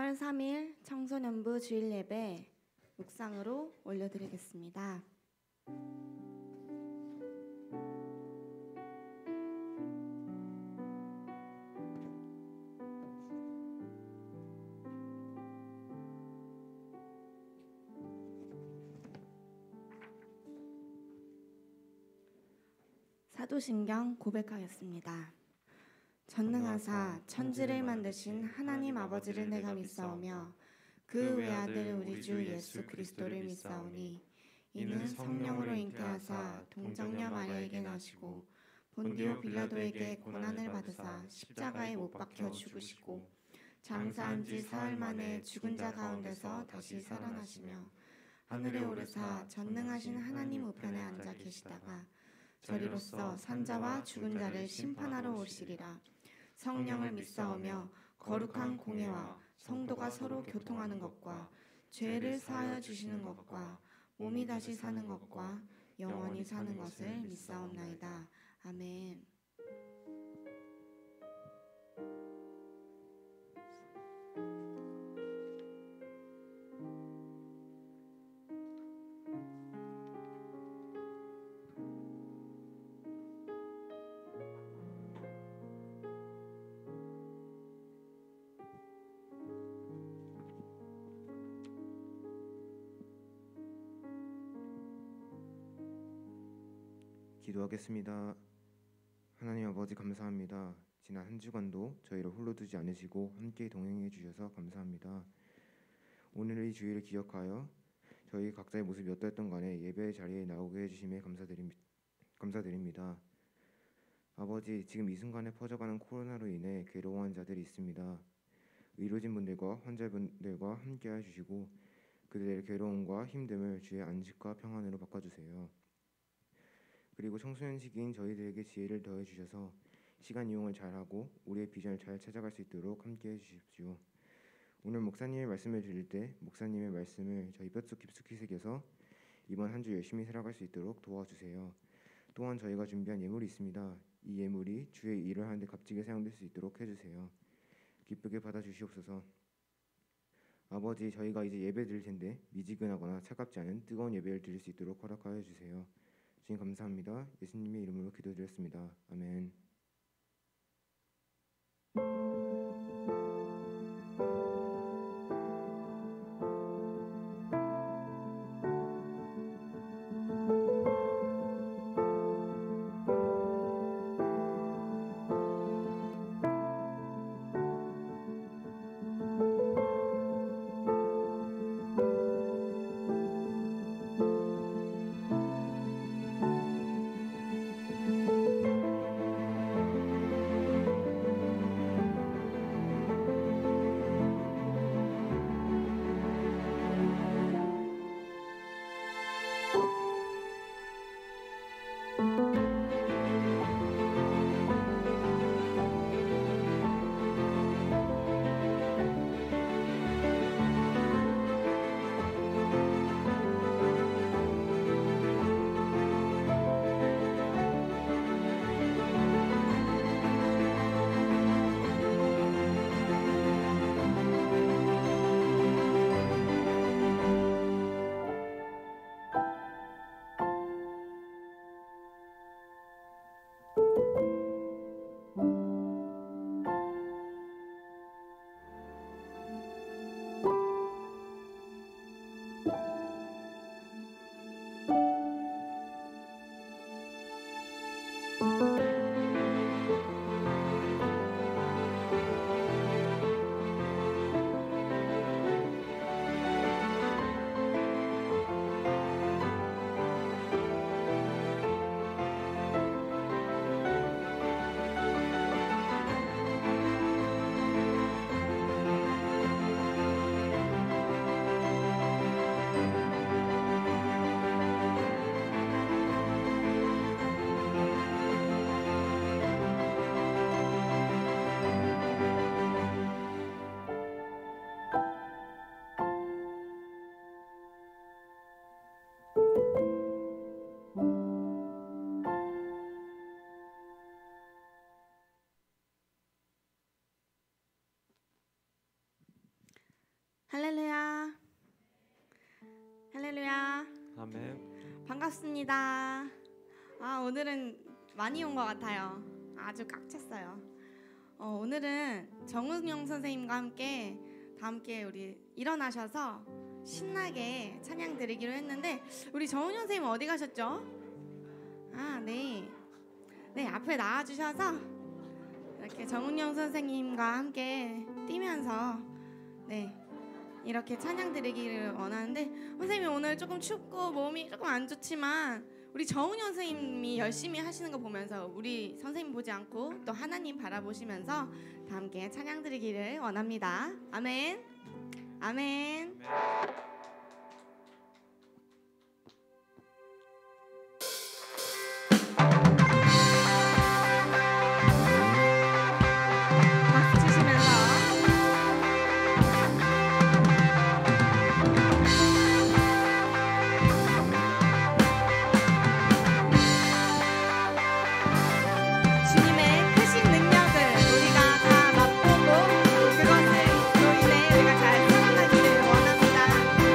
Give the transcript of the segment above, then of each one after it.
4월 3일 청소년부 주일 예배 묵상으로 올려드리겠습니다. 사도신경 고백하겠습니다. 전능하사 천지를 만드신 하나님 아버지를 내가 믿사오며 그 외아들 우리 주 예수 그리스도를 믿사오니 이는 성령으로 잉태하사 동정녀 마리아에게 나시고 본디오 빌라도에게 고난을 받으사 십자가에 못 박혀 죽으시고 장사한 지 사흘 만에 죽은 자 가운데서 다시 살아나시며 하늘에 오르사 전능하신 하나님 우편에 앉아 계시다가 저리로서 산자와 죽은 자를 심판하러 오시리라. 성령을 믿사오며 거룩한 공회와 성도가 서로 교통하는 것과 죄를 사하여 주시는 것과 몸이 다시 사는 것과 영원히 사는 것을 믿사옵나이다. 아멘. 기도하겠습니다. 하나님 아버지 감사합니다. 지난 한 주간도 저희를 홀로 두지 않으시고 함께 동행해 주셔서 감사합니다. 오늘 이 주일을 기억하여 저희 각자의 모습이 어떠했던 간에 예배의 자리에 나오게 해주심에 감사드립니다. 아버지, 지금 이 순간에 퍼져가는 코로나로 인해 괴로워한 자들이 있습니다. 의료진분들과 환자분들과 함께 해주시고 그들의 괴로움과 힘듦을 주의 안식과 평안으로 바꿔주세요. 그리고 청소년 시기인 저희들에게 지혜를 더해 주셔서 시간 이용을 잘하고 우리의 비전을 잘 찾아갈 수 있도록 함께해 주십시오. 오늘 목사님의 말씀을 드릴 때 목사님의 말씀을 저희 뼛속 깊숙이 새겨서 이번 한 주 열심히 살아갈 수 있도록 도와주세요. 또한 저희가 준비한 예물이 있습니다. 이 예물이 주의 일을 하는데 값지게 사용될 수 있도록 해주세요. 기쁘게 받아주시옵소서. 아버지, 저희가 이제 예배 드릴 텐데 미지근하거나 차갑지 않은 뜨거운 예배를 드릴 수 있도록 허락하여 주세요. 주님 감사합니다. 예수님의 이름으로 기도드렸습니다. 아멘. 할렐루야. 할렐루야. 아멘. 반갑습니다. 오늘은 많이 온 것 같아요. 아주 꽉 찼어요. 오늘은 정은영 선생님과 다 함께 우리 일어나셔서 신나게 찬양 드리기로 했는데 우리 정은영 선생님 어디 가셨죠? 네, 앞에 나와주셔서 이렇게 정은영 선생님과 함께 뛰면서 이렇게 찬양 드리기를 원하는데, 선생님이 오늘 조금 춥고 몸이 조금 안 좋지만 우리 정은영 선생님이 열심히 하시는 거 보면서 우리 선생님 보지 않고 또 하나님 바라보시면서 다 함께 찬양 드리기를 원합니다. 아멘. 아멘. 우리가 잘 살아나기를 원합니다.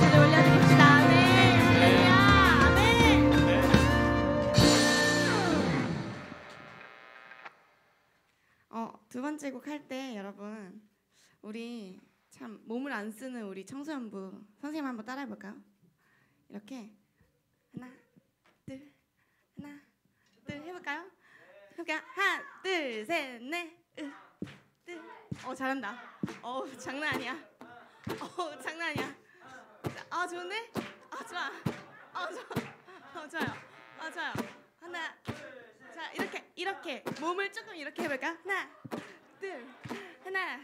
박수를 올려드립시다. 아멘. 할렐루야. 아멘. 두 번째 곡 할 때 여러분 우리 참 몸을 안 쓰는 우리 청소년부 선생님 한번 따라해 볼까요? 이렇게 하나 둘 해볼까요? 그러니까 하나 둘 셋 넷 둘. 잘한다. 장난 아니야. 장난 아니야. 좋은데? 좋아. 좋아요. 좋아요. 하나. 자 이렇게 몸을 조금 이렇게 해볼까? 하나 둘 하나.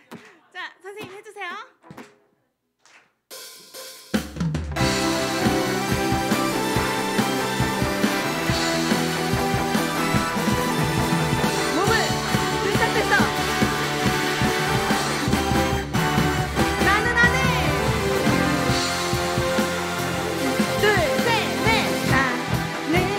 자 선생님 해주세요. 몸을 들썩들썩. 나는 안해. 둘 셋 넷. 나는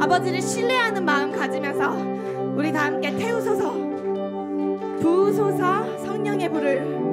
아버지를 신뢰하는 마음 가지면서 우리 다 함께 태우소서 부으소서 성령의 불을.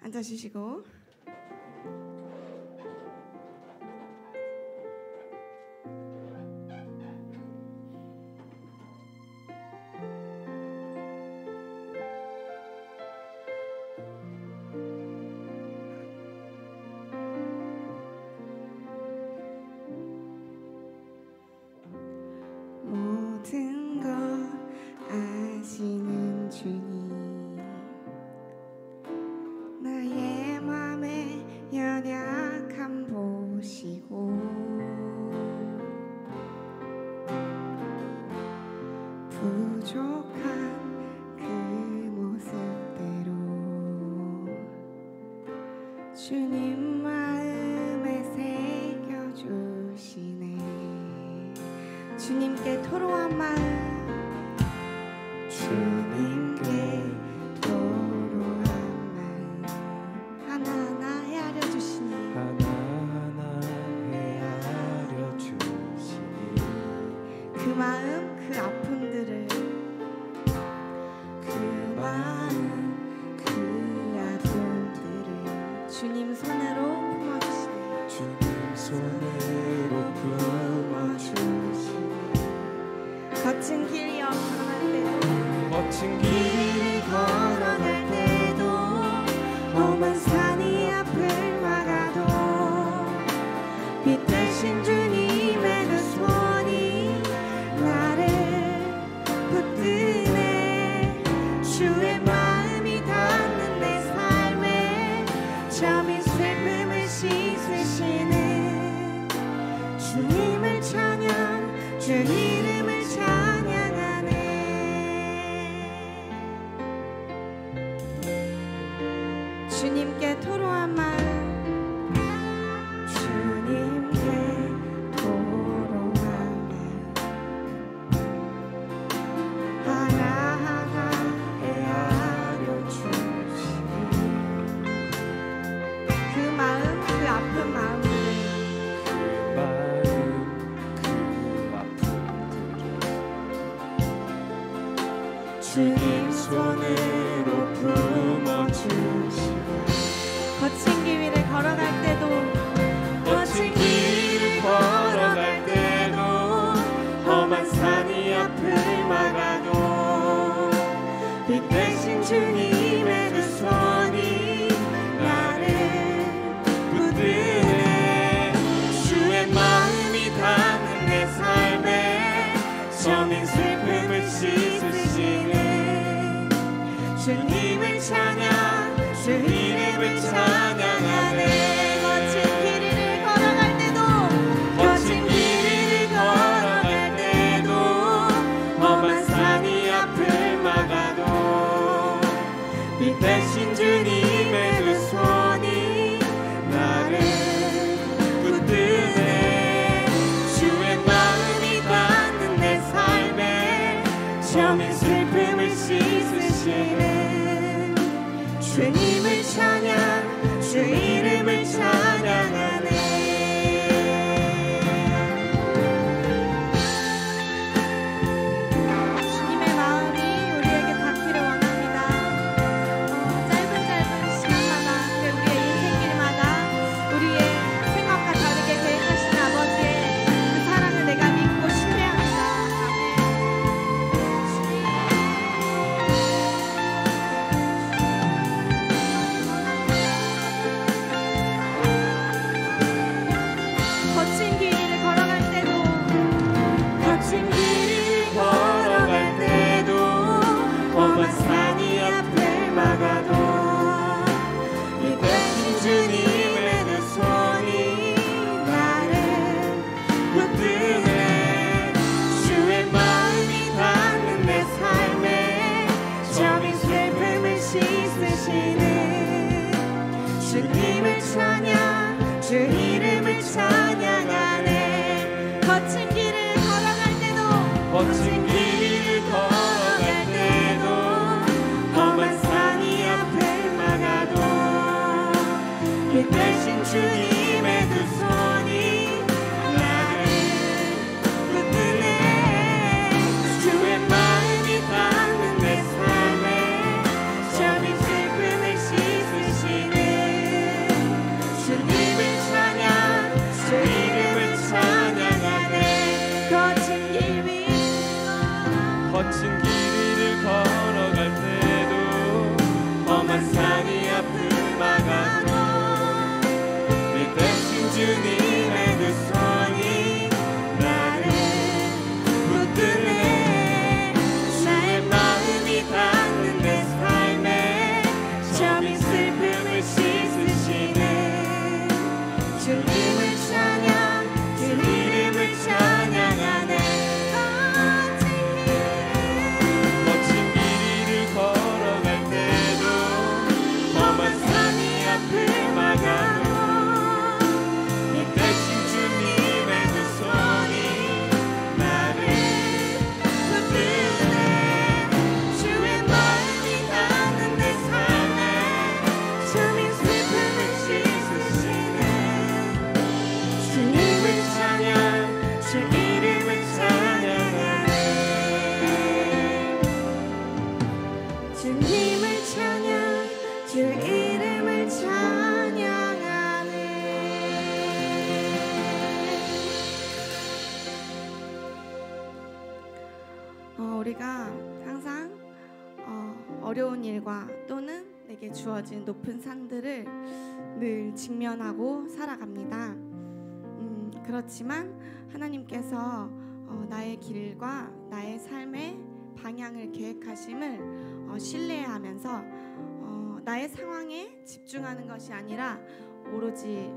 앉아주시고 모든 것 아시는 주님 나의 맘의 연약함 보시고 부족한 그 모습대로 주님 마음에 새겨주시네. 주님께 토로한 마음 주님께 토로한 마음 하나하나 헤아려 주시니 하나하나 헤아려 주시니 그 마음 그 아픔들을 그 마음 그 아픔들을 주님 손으로 품어주시네. 주님 손으로 품어주시니 거친 길이 걸어갈 때도 멋진 길 걸어갈 때도 험한 산이 앞을 막아도 빛 대신 주님의 그 손이 나를 붙드네. 주의 마음이 닿는 내 삶에 점이 슬픔을 씻으시는 주님을 찬양 주 이름을 찬양하네. 주님께 토로한 마음 주님께 토로한 마음 하나하나 헤아려 주시니 그 마음 그 아픈 마음들을 주님 손으로 품어주시고 거친 길 위를 걸어갈 때도 멋진 길을 걸어갈 때도 험한 산이 앞을 막아도 빛 대신 주님의 그 손이 나를 붙드네. 주의 마음이 닿는 내 삶에 점인 슬픔을 씻으시네. 주님을 찬양 주 이름을 찬양하네. 거친 길을 걸어갈 때도 멋진 길을 걸어갈 때도 험한 산이 앞을 막아도 빛 대신 주님의 그 손이 나를 붙드네. 주의 마음이 닿는 내 삶에 점인 슬픔을 씻으시네. 주님을 찬양 주 이름을 찬양하네. 주님의 마음이 우리에게 닿기를 원합니다. 짧은 시간마다 우리의 인생길마다 우리의 생각과 다르게 계획하시는 아버지의 그 사랑을 내가 믿고 신뢰합니다. 아멘. 거친 길을 걸어갈 때도 험한 산이 앞을 막아도 내 대신 주님의 두 손이 나를 붙드네. 주의 마음이 닿는 내 삶에 저민 슬픔을 씻으시네. 주님을 찬양, 주 이름을 찬양하네. 멋진 길을 걸어갈 때도 험한 산이 앞을 막아도 이 대신 주님의 두 손이 나를 붙드네. 주의 마음이 닿는 내 삶에 저민 슬픔을 씻으시네. 주님을 찬양, 주 이름을 찬양하네. 주님을 찬양, 주 이름을 찬양하네. 우리가 항상 어려운 일과 또는 내게 주어진 높은 산들을 늘 직면하고 살아갑니다. 그렇지만 하나님께서 나의 길과 나의 삶의 방향을 계획하심을 신뢰하면서 나의 상황에 집중하는 것이 아니라 오로지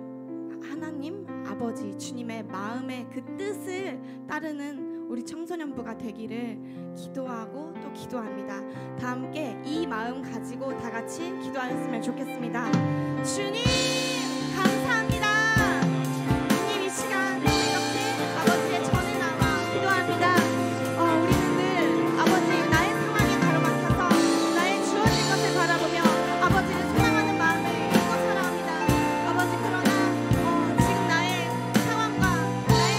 하나님 아버지 주님의 마음의 그 뜻을 따르는 우리 청소년부가 되기를 기도하고 또 기도합니다. 다 함께 이 마음 가지고 다 같이 기도하셨으면 좋겠습니다. 주님 감사합니다. 주님 이 시간 이렇게 아버지의 전에 나와 기도합니다. 우리는 늘 아버지 나의 상황에 가로막혀서 나의 주어진 것을 바라보며 아버지를 사랑하는 마음을 잊고 살아옵니다. 아버지 그러나 지금 나의 상황과 나의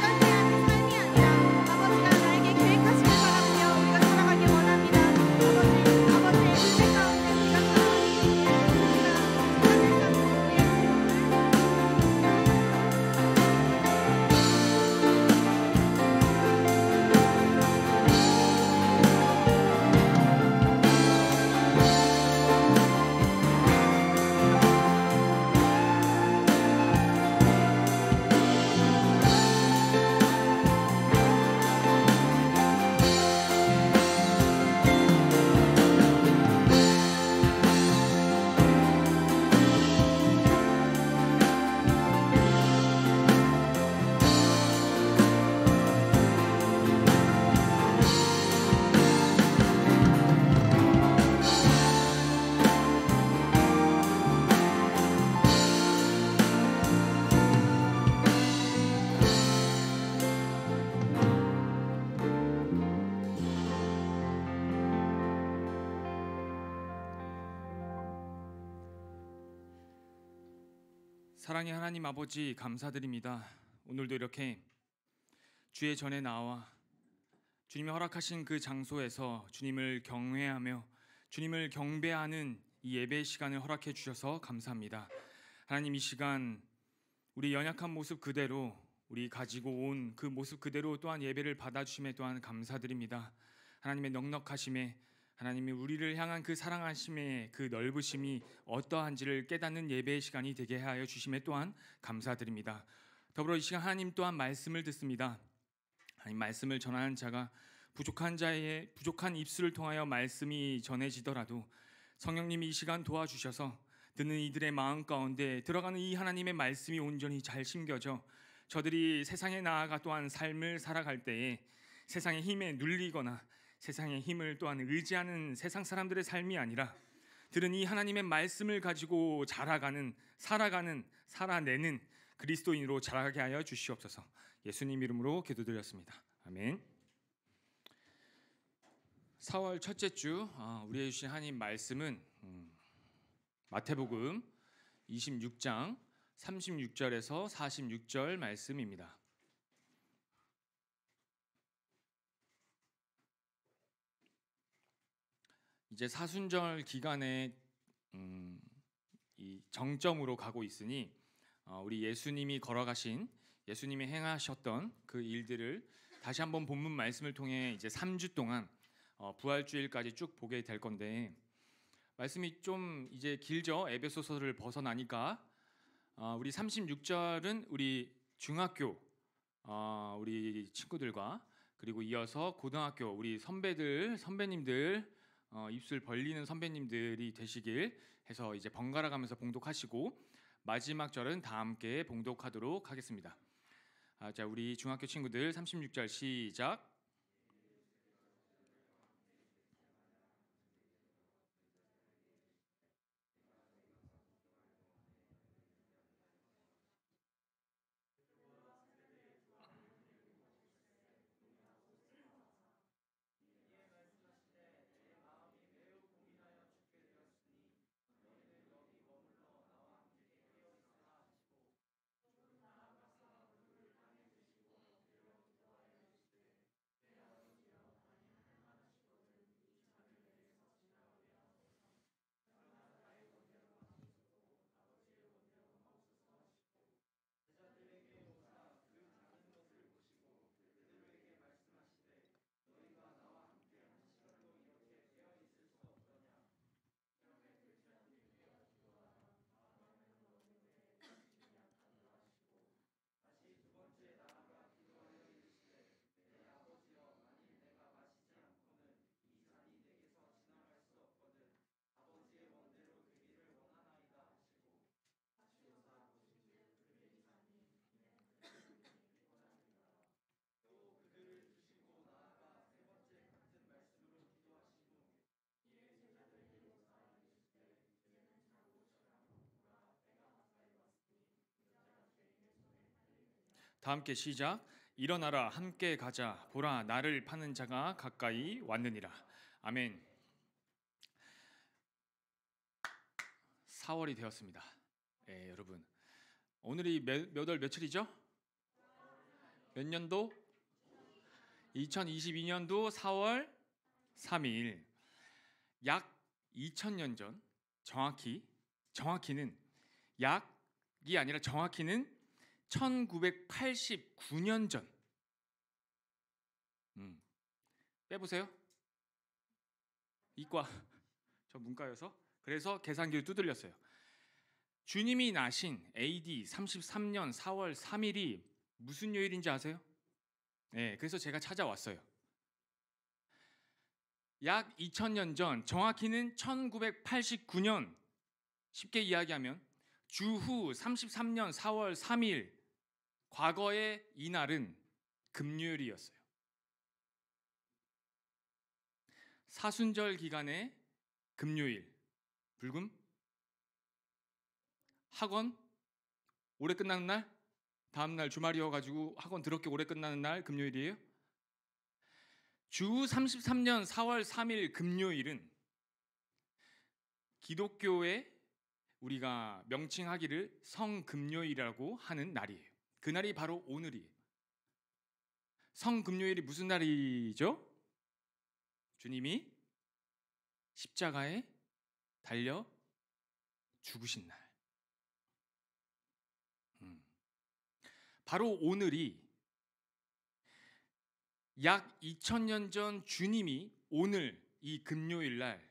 절대한 삶이 아니라 아버지가 나에게 계획하심을 바라보며 우리가 살아가길 원합니다. 아버지의 은혜 가운데 우리가 살아가기 위해 사랑의 하나님 아버지 감사드립니다. 오늘도 이렇게 주의 전에 나와 주님이 허락하신 그 장소에서 주님을 경외하며 주님을 경배하는 이 예배 시간을 허락해 주셔서 감사합니다. 하나님 이 시간 우리 연약한 모습 그대로 우리 가지고 온 그 모습 그대로 또한 예배를 받아주심에 또한 감사드립니다. 하나님의 넉넉하심에 하나님이 우리를 향한 그 사랑하심의 그 넓으심이 어떠한지를 깨닫는 예배의 시간이 되게 하여 주심에 또한 감사드립니다. 더불어 이 시간 하나님 또한 말씀을 듣습니다. 하나님 말씀을 전하는 자가 부족한 자의 부족한 입술을 통하여 말씀이 전해지더라도 성령님이 이 시간 도와주셔서 듣는 이들의 마음 가운데 들어가는 이 하나님의 말씀이 온전히 잘 심겨져 저들이 세상에 나아가 또한 삶을 살아갈 때에 세상의 힘에 눌리거나 세상의 힘을 또한 의지하는 세상 사람들의 삶이 아니라 들은 이 하나님의 말씀을 가지고 살아내는 그리스도인으로 자라게 하여 주시옵소서. 예수님 이름으로 기도드렸습니다. 아멘. 4월 첫째 주 우리에게 주신 하나님 말씀은 마태복음 26장 36절에서 46절 말씀입니다. 이제 사순절 기간에 이 정점으로 가고 있으니 우리 예수님이 걸어가신 예수님이 행하셨던 그 일들을 다시 한번 본문 말씀을 통해 이제 3주 동안 부활주일까지 쭉 보게 될 건데, 말씀이 좀 이제 길죠. 에베소서를 벗어나니까 우리 36절은 우리 중학교 우리 친구들과, 그리고 이어서 고등학교 우리 선배님들 입술 벌리는 선배님들이 되시길 해서 이제 번갈아 가면서 봉독하시고, 마지막 절은 다 함께 봉독하도록 하겠습니다. 자, 우리 중학교 친구들 36절 시작. 다 함께 시작. 일어나라 함께 가자. 보라 나를 파는 자가 가까이 왔느니라. 아멘. 4월이 되었습니다. 여러분, 오늘이 몇 월 며칠이죠? 몇 년도? 2022년도 4월 3일. 약 2000년 전, 정확히는 약이 아니라 정확히는 1989년 전. 빼보세요. 이과, 저 문과여서. 그래서 계산기를 두들렸어요. 주님이 나신 AD 33년 4월 3일이 무슨 요일인지 아세요? 네, 그래서 제가 찾아왔어요. 약 2000년 전, 정확히는 1989년, 쉽게 이야기하면 주후 33년 4월 3일, 과거의 이날은 금요일이었어요. 사순절 기간의 금요일, 불금? 학원? 오래 끝나는 날? 다음 날 주말이어가지고 학원 더럽게 오래 끝나는 날 금요일이에요? 주후 33년 4월 3일 금요일은 기독교에 우리가 명칭하기를 성금요일이라고 하는 날이에요. 그날이 바로 오늘이에요. 성금요일이 무슨 날이죠? 주님이 십자가에 달려 죽으신 날. 바로 오늘이 약 2000년 전 주님이 오늘 이 금요일 날,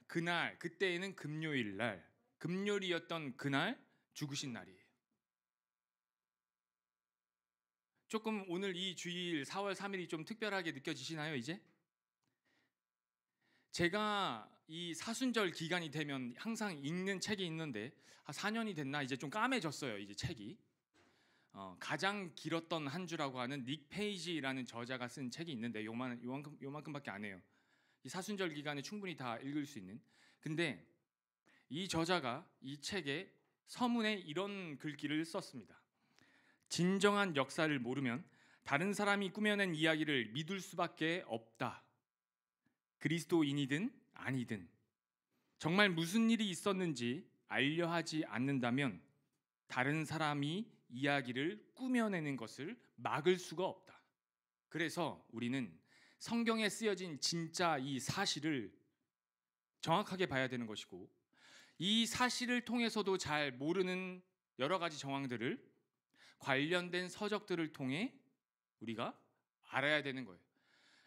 그때에는 금요일 날, 금요일이었던 그날 죽으신 날이에요. 조금 오늘 이 주일 4월 3일이 좀 특별하게 느껴지시나요, 이제? 제가 이 사순절 기간이 되면 항상 읽는 책이 있는데 4년이 됐나 이제 좀 까매졌어요, 이제 책이. 가장 길었던 한 주라고 하는 닉 페이지라는 저자가 쓴 책이 있는데 요만큼밖에 안 해요. 이 사순절 기간에 충분히 다 읽을 수 있는. 근데 이 저자가 이 책에 서문에 이런 글귀를 썼습니다. 진정한 역사를 모르면 다른 사람이 꾸며낸 이야기를 믿을 수밖에 없다. 그리스도인이든 아니든 정말 무슨 일이 있었는지 알려 하지 않는다면 다른 사람이 이야기를 꾸며내는 것을 막을 수가 없다. 그래서 우리는 성경에 쓰여진 진짜 이 사실을 정확하게 봐야 되는 것이고, 이 사실을 통해서도 잘 모르는 여러 가지 정황들을 관련된 서적들을 통해 우리가 알아야 되는 거예요.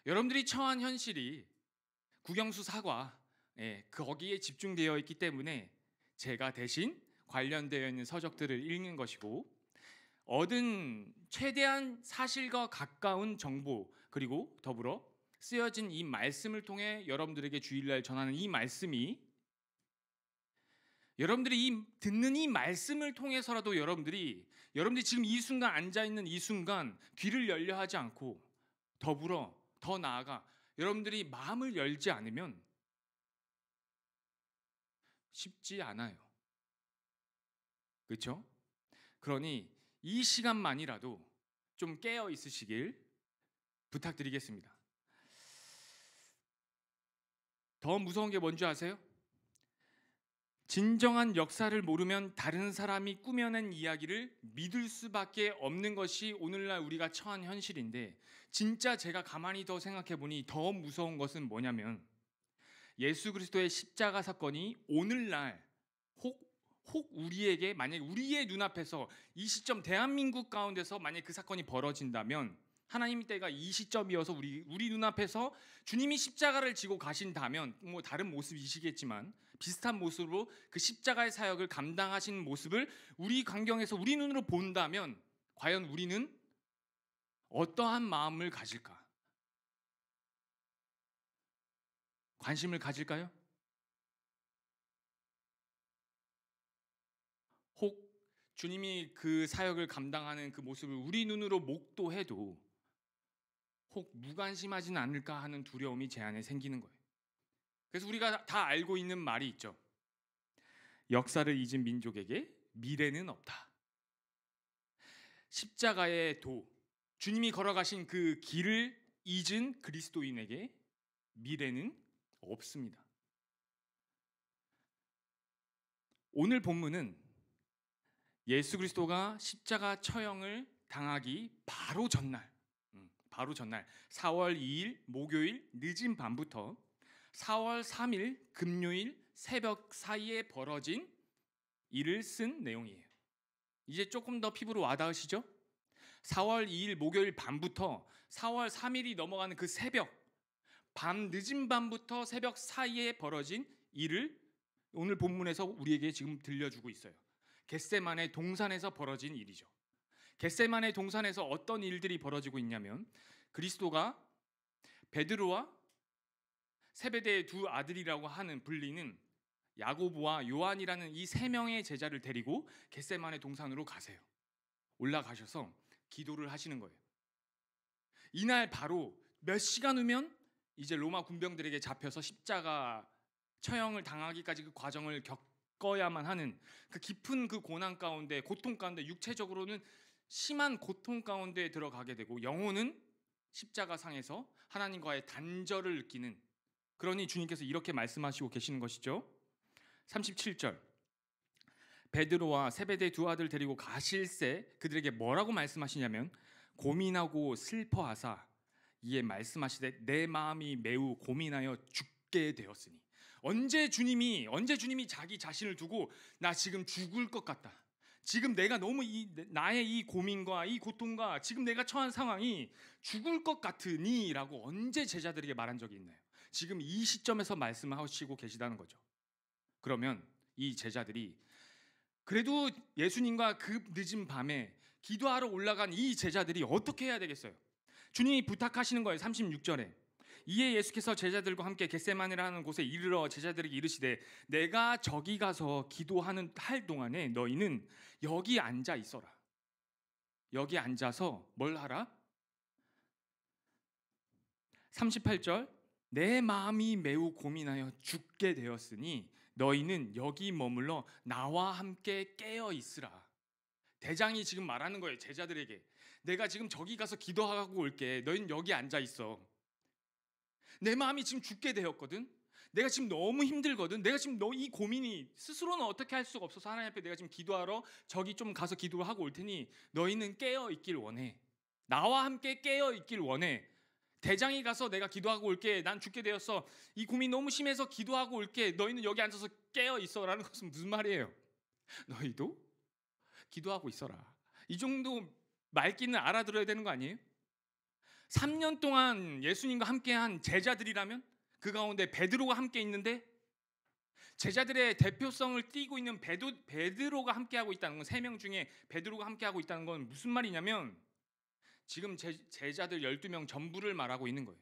여러분들이 처한 현실이 국영수 사과, 거기에 집중되어 있기 때문에 제가 대신 관련되어 있는 서적들을 읽는 것이고, 얻은 최대한 사실과 가까운 정보, 그리고 더불어 쓰여진 이 말씀을 통해 여러분들에게 주일날 전하는 이 말씀이, 여러분들이 듣는 이 말씀을 통해서라도 여러분들이 지금 이 순간 앉아있는 이 순간 귀를 열려 하지 않고, 더불어 더 나아가 여러분들이 마음을 열지 않으면 쉽지 않아요. 그렇죠? 그러니 이 시간만이라도 좀 깨어 있으시길 부탁드리겠습니다. 더 무서운 게 뭔지 아세요? 진정한 역사를 모르면 다른 사람이 꾸며낸 이야기를 믿을 수밖에 없는 것이 오늘날 우리가 처한 현실인데, 진짜 제가 가만히 더 생각해 보니 더 무서운 것은 뭐냐면, 예수 그리스도의 십자가 사건이 오늘날 혹 우리에게, 만약 우리의 눈앞에서 이 시점 대한민국 가운데서 만약 그 사건이 벌어진다면, 하나님의 때가 이 시점이어서 우리 눈앞에서 주님이 십자가를 지고 가신다면, 뭐 다른 모습이시겠지만 비슷한 모습으로 그 십자가의 사역을 감당하신 모습을 우리 광경에서 우리 눈으로 본다면, 과연 우리는 어떠한 마음을 가질까? 관심을 가질까요? 혹 주님이 그 사역을 감당하는 그 모습을 우리 눈으로 목도해도 혹 무관심하지는 않을까 하는 두려움이 제 안에 생기는 거예요. 그래서 우리가 다 알고 있는 말이 있죠. 역사를 잊은 민족에게 미래는 없다. 십자가의 도, 주님이 걸어가신 그 길을 잊은 그리스도인에게 미래는 없습니다. 오늘 본문은 예수 그리스도가 십자가 처형을 당하기 바로 전날 4월 2일 목요일 늦은 밤부터 4월 3일 금요일 새벽 사이에 벌어진 일을 쓴 내용이에요. 이제 조금 더 피부로 와닿으시죠? 4월 2일 목요일 밤부터 4월 3일이 넘어가는 그 새벽, 늦은 밤부터 새벽 사이에 벌어진 일을 오늘 본문에서 우리에게 지금 들려주고 있어요. 겟세마네 동산에서 벌어진 일이죠. 겟세마네 동산에서 어떤 일들이 벌어지고 있냐면, 그리스도가 베드로와 세베대의 두 아들이라고 불리는 야고보와 요한이라는 이 세 명의 제자를 데리고 겟세마네 동산으로 가세요. 올라가셔서 기도를 하시는 거예요. 이날 바로 몇 시간 후면 이제 로마 군병들에게 잡혀서 십자가 처형을 당하기까지 그 과정을 겪어야만 하는 그 깊은 그 고난 가운데, 고통 가운데, 육체적으로는 심한 고통 가운데 들어가게 되고, 영혼은 십자가상에서 하나님과의 단절을 느끼는, 그러니 주님께서 이렇게 말씀하시고 계시는 것이죠. 37절, 베드로와 세베대 두 아들 데리고 가실새 그들에게 뭐라고 말씀하시냐면, 고민하고 슬퍼하사 이에 말씀하시되 내 마음이 매우 고민하여 죽게 되었으니. 언제 주님이 자기 자신을 두고 나 지금 죽을 것 같다, 지금 내가 너무 나의 이 고민과 이 고통과 지금 내가 처한 상황이 죽을 것 같으니 라고 언제 제자들에게 말한 적이 있나요? 지금 이 시점에서 말씀을 하시고 계시다는 거죠. 그러면 이 제자들이, 그래도 예수님과 그 늦은 밤에 기도하러 올라간 이 제자들이 어떻게 해야 되겠어요? 주님이 부탁하시는 거예요. 36절에 이에 예수께서 제자들과 함께 겟세마네라는 곳에 이르러 제자들에게 이르시되 내가 저기 가서 할 동안에 너희는 여기 앉아 있어라. 여기 앉아서 뭘 하라? 38절, 내 마음이 매우 고민하여 죽게 되었으니 너희는 여기 머물러 나와 함께 깨어 있으라. 대장이 지금 말하는 거예요. 제자들에게 내가 지금 저기 가서 기도하고 올게, 너희는 여기 앉아 있어. 내 마음이 지금 죽게 되었거든. 내가 지금 너무 힘들거든. 내가 지금 이 고민이 스스로는 어떻게 할 수가 없어서 하나님 앞에 내가 지금 기도하러 저기 좀 가서 기도를 하고 올 테니 너희는 깨어 있길 원해. 나와 함께 깨어 있길 원해. 대장이 가서 내가 기도하고 올게, 난 죽게 되었어, 이 고민 너무 심해서 기도하고 올게, 너희는 여기 앉아서 깨어 있어라는 것은 무슨 말이에요? 너희도 기도하고 있어라. 이 정도 말귀는 알아들어야 되는 거 아니에요? 3년 동안 예수님과 함께한 제자들이라면 그 가운데 베드로가 함께 있는데 제자들의 대표성을 띠고 있는 베드로가 함께하고 있다는 건 3명 중에 베드로가 함께하고 있다는 건 무슨 말이냐면 지금 제자들 12명 전부를 말하고 있는 거예요.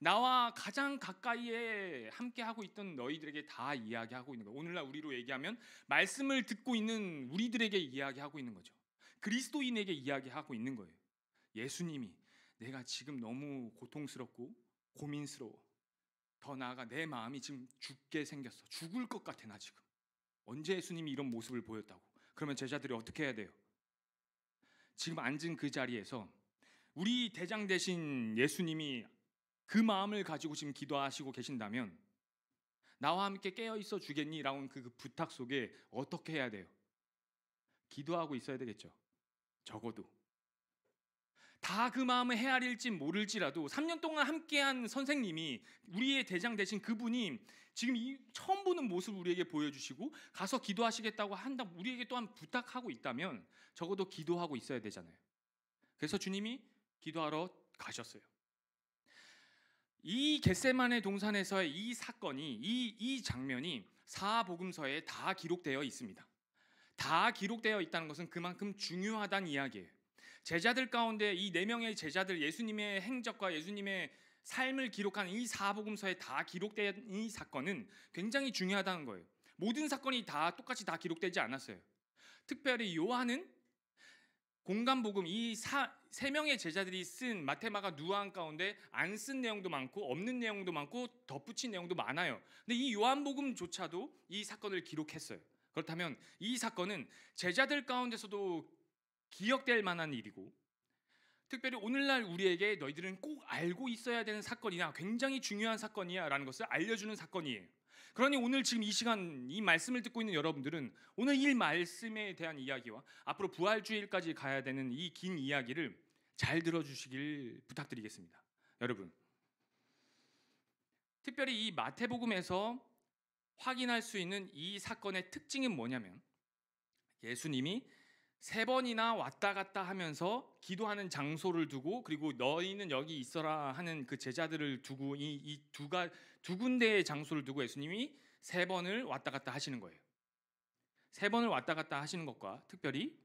나와 가장 가까이에 함께하고 있던 너희들에게 다 이야기하고 있는 거예요. 오늘날 우리로 얘기하면 말씀을 듣고 있는 우리들에게 이야기하고 있는 거죠. 그리스도인에게 이야기하고 있는 거예요. 예수님이 내가 지금 너무 고통스럽고 고민스러워. 더 나아가 내 마음이 지금 죽게 생겼어. 죽을 것 같아 나 지금. 언제 예수님이 이런 모습을 보였다고? 그러면 제자들이 어떻게 해야 돼요? 지금 앉은 그 자리에서 우리 대장 되신 예수님이 그 마음을 가지고 지금 기도하시고 계신다면 나와 함께 깨어 있어 주겠니? 라는 그 부탁 속에 어떻게 해야 돼요? 기도하고 있어야 되겠죠. 적어도 다 그 마음을 헤아릴지 모를지라도 3년 동안 함께한 선생님이 우리의 대장 되신 그분이 지금 이 처음 보는 모습을 우리에게 보여주시고 가서 기도하시겠다고 한다 우리에게 또한 부탁하고 있다면 적어도 기도하고 있어야 되잖아요. 그래서 주님이 기도하러 가셨어요. 이 겟세마네 동산에서의 이 사건이 이 장면이 사복음서에 다 기록되어 있습니다. 다 기록되어 있다는 것은 그만큼 중요하다는 이야기예요. 제자들 가운데 이 4명의 제자들 예수님의 행적과 예수님의 삶을 기록한 이 사복음서에 다 기록된 이 사건은 굉장히 중요하다는 거예요. 모든 사건이 다 똑같이 다 기록되지 않았어요. 특별히 요한은 공간복음 이 3명의 제자들이 쓴 마태, 마가, 누가한 가운데 안 쓴 내용도 많고 없는 내용도 많고 덧붙인 내용도 많아요. 근데 이 요한복음조차도 이 사건을 기록했어요. 그렇다면 이 사건은 제자들 가운데서도 기억될 만한 일이고 특별히 오늘날 우리에게 너희들은 꼭 알고 있어야 되는 사건이나 굉장히 중요한 사건이야 라는 것을 알려주는 사건이에요. 그러니 오늘 지금 이 시간 이 말씀을 듣고 있는 여러분들은 오늘 이 말씀에 대한 이야기와 앞으로 부활주일까지 가야 되는 이 긴 이야기를 잘 들어주시길 부탁드리겠습니다. 여러분, 특별히 이 마태복음에서 확인할 수 있는 이 사건의 특징은 뭐냐면 예수님이 3번이나 왔다 갔다 하면서 기도하는 장소를 두고 그리고 너희는 여기 있어라 하는 그 제자들을 두고 이 두 군데의 장소를 두고 예수님이 3번을 왔다 갔다 하시는 거예요. 3번을 왔다 갔다 하시는 것과 특별히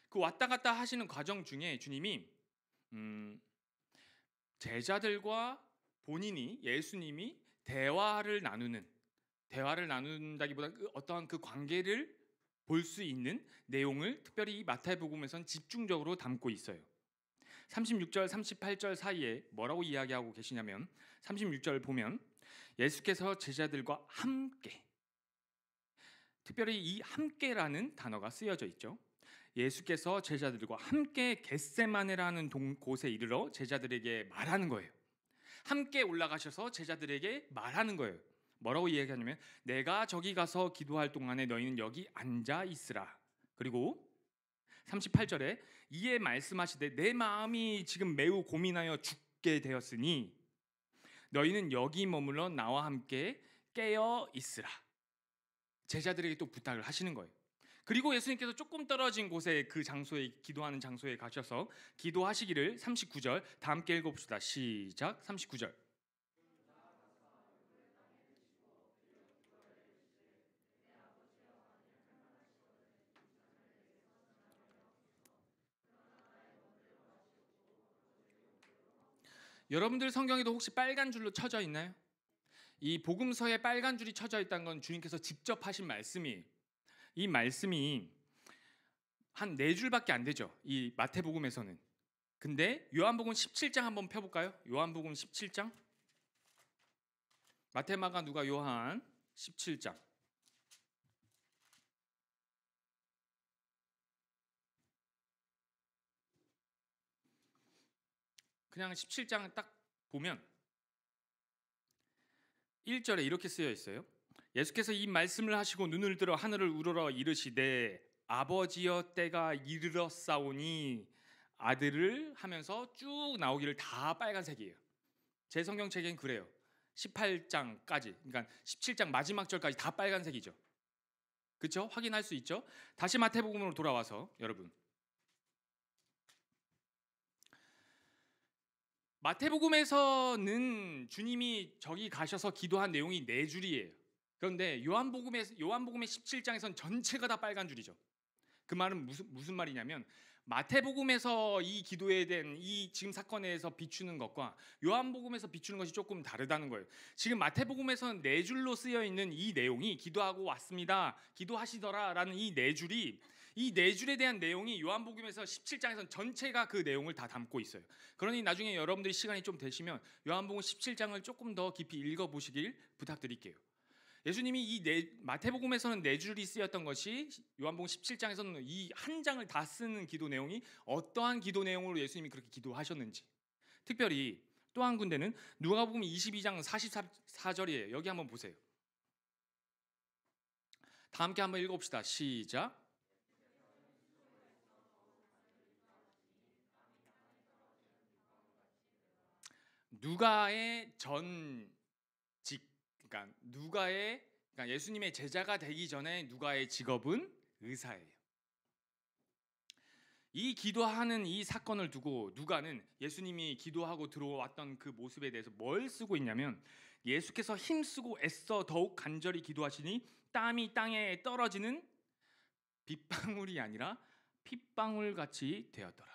그 왔다 갔다 하시는 과정 중에 주님이 제자들과 본인이 예수님이 대화를 나눈다기보다 어떠한 그 관계를 볼 수 있는 내용을 특별히 이 마태복음에서는 집중적으로 담고 있어요. 36절, 38절 사이에 뭐라고 이야기하고 계시냐면 36절 보면 예수께서 제자들과 함께 특별히 이 함께라는 단어가 쓰여져 있죠. 예수께서 제자들과 함께 겟세마네라는 곳에 이르러 제자들에게 말하는 거예요. 함께 올라가셔서 제자들에게 말하는 거예요. 뭐라고 이야기하냐면 내가 저기 가서 기도할 동안에 너희는 여기 앉아 있으라. 그리고 38절에 이에 말씀하시되 내 마음이 지금 매우 고민하여 죽게 되었으니 너희는 여기 머물러 나와 함께 깨어 있으라. 제자들에게 또 부탁을 하시는 거예요. 그리고 예수님께서 조금 떨어진 곳에 그 장소에 기도하는 장소에 가셔서 기도하시기를 39절 다 함께 읽어봅시다. 시작. 39절 여러분들 성경에도 혹시 빨간 줄로 쳐져 있나요? 이 복음서에 빨간 줄이 쳐져 있다는 건 주님께서 직접 하신 말씀이에요. 이 말씀이 한 4줄밖에 안 되죠. 이 마태복음에서는. 근데 요한복음 17장 한번 펴볼까요? 요한복음 17장 마태, 마가, 누가, 요한 17장 그냥 17장 딱 보면 1절에 이렇게 쓰여 있어요. 예수께서 이 말씀을 하시고 눈을 들어 하늘을 우러러 이르시되 아버지여 때가 이르렀사오니 아들을 하면서 쭉 나오기를 다 빨간색이에요. 제 성경책엔 그래요. 18장까지 그러니까 17장 마지막 절까지 다 빨간색이죠. 그렇죠? 확인할 수 있죠? 다시 마태복음으로 돌아와서 여러분 마태복음에서는 주님이 저기 가셔서 기도한 내용이 4줄이에요. 그런데 요한복음의 17장에서는 전체가 다 빨간 줄이죠. 그 말은 무슨 말이냐면 마태복음에서 이 기도에 대한 이 지금 사건에 대해서 비추는 것과 요한복음에서 비추는 것이 조금 다르다는 거예요. 지금 마태복음에서는 4줄로 쓰여 있는 이 내용이 기도하고 왔습니다, 기도하시더라라는 이 4줄이, 이 4줄에 대한 내용이 요한복음에서 17장에서는 전체가 그 내용을 다 담고 있어요. 그러니 나중에 여러분들이 시간이 좀 되시면 요한복음 17장을 조금 더 깊이 읽어보시길 부탁드릴게요. 예수님이 마태복음에서는 4줄이 쓰였던 것이 요한복음 17장에서는 이 한 장을 다 쓰는 기도 내용이 어떠한 기도 내용으로 예수님이 그렇게 기도하셨는지, 특별히 또 한 군데는 누가복음 22장 44절이에요. 여기 한번 보세요. 다 함께 한번 읽어봅시다. 시작. 누가의 전직, 그러니까 예수님의 제자가 되기 전에 누가의 직업은 의사예요. 이 기도하는 이 사건을 두고 누가는 예수님이 기도하고 들어왔던 그 모습에 대해서 뭘 쓰고 있냐면, 예수께서 힘쓰고 애써 더욱 간절히 기도하시니 땀이 땅에 떨어지는 빗방울이 아니라 핏방울 같이 되었더라.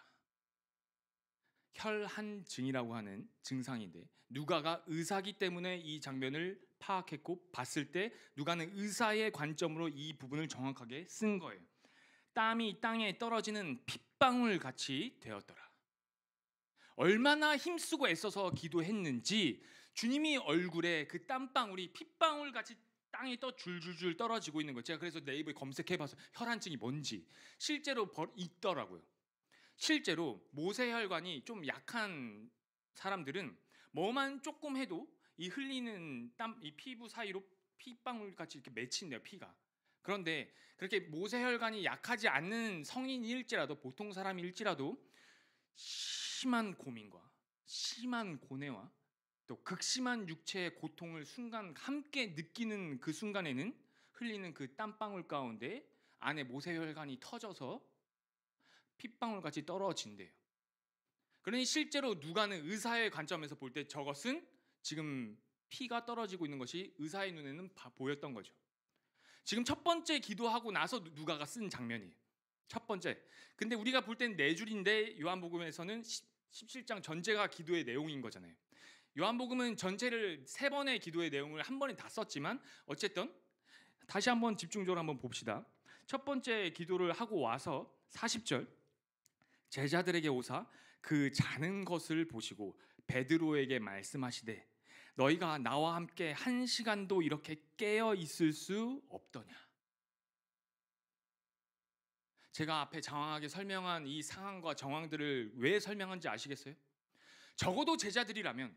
혈한증이라고 하는 증상인데, 누가가 의사기 때문에 이 장면을 파악했고 봤을 때 누가는 의사의 관점으로 이 부분을 정확하게 쓴 거예요. 땀이 땅에 떨어지는 핏방울 같이 되었더라. 얼마나 힘쓰고 애써서 기도했는지 주님이 얼굴에 그 땀방울이 핏방울 같이 땅에 줄줄줄 떨어지고 있는 거예요. 제가 그래서 네이버에 검색해봐서 혈한증이 뭔지 실제로 있더라고요. 실제로 모세혈관이 좀 약한 사람들은 뭐만 조금 해도 이 흘리는 땀, 이 피부 사이로 핏방울 같이 이렇게 맺힌대요, 피가. 그런데 그렇게 모세혈관이 약하지 않는 성인일지라도, 보통 사람일지라도 심한 고민과 심한 고뇌와 또 극심한 육체의 고통을 순간 함께 느끼는 그 순간에는 흘리는 그 땀방울 가운데 안에 모세혈관이 터져서 핏방울 같이 떨어진대요. 그러니 실제로 누가는 의사의 관점에서 볼 때 저것은 지금 피가 떨어지고 있는 것이 의사의 눈에는 보였던 거죠. 지금 첫 번째 기도하고 나서 누가가 쓴 장면이에요. 첫 번째. 근데 우리가 볼 때는 4줄인데 요한복음에서는 17장 전체가 기도의 내용인 거잖아요. 요한복음은 전체를 3번의 기도의 내용을 한 번에 다 썼지만 어쨌든 다시 한번 집중적으로 한번 봅시다. 첫 번째 기도를 하고 와서 40절, 제자들에게 오사 그 자는 것을 보시고 베드로에게 말씀하시되 너희가 나와 함께 1시간도 이렇게 깨어 있을 수 없더냐. 제가 앞에 장황하게 설명한 이 상황과 정황들을 왜 설명한지 아시겠어요? 적어도 제자들이라면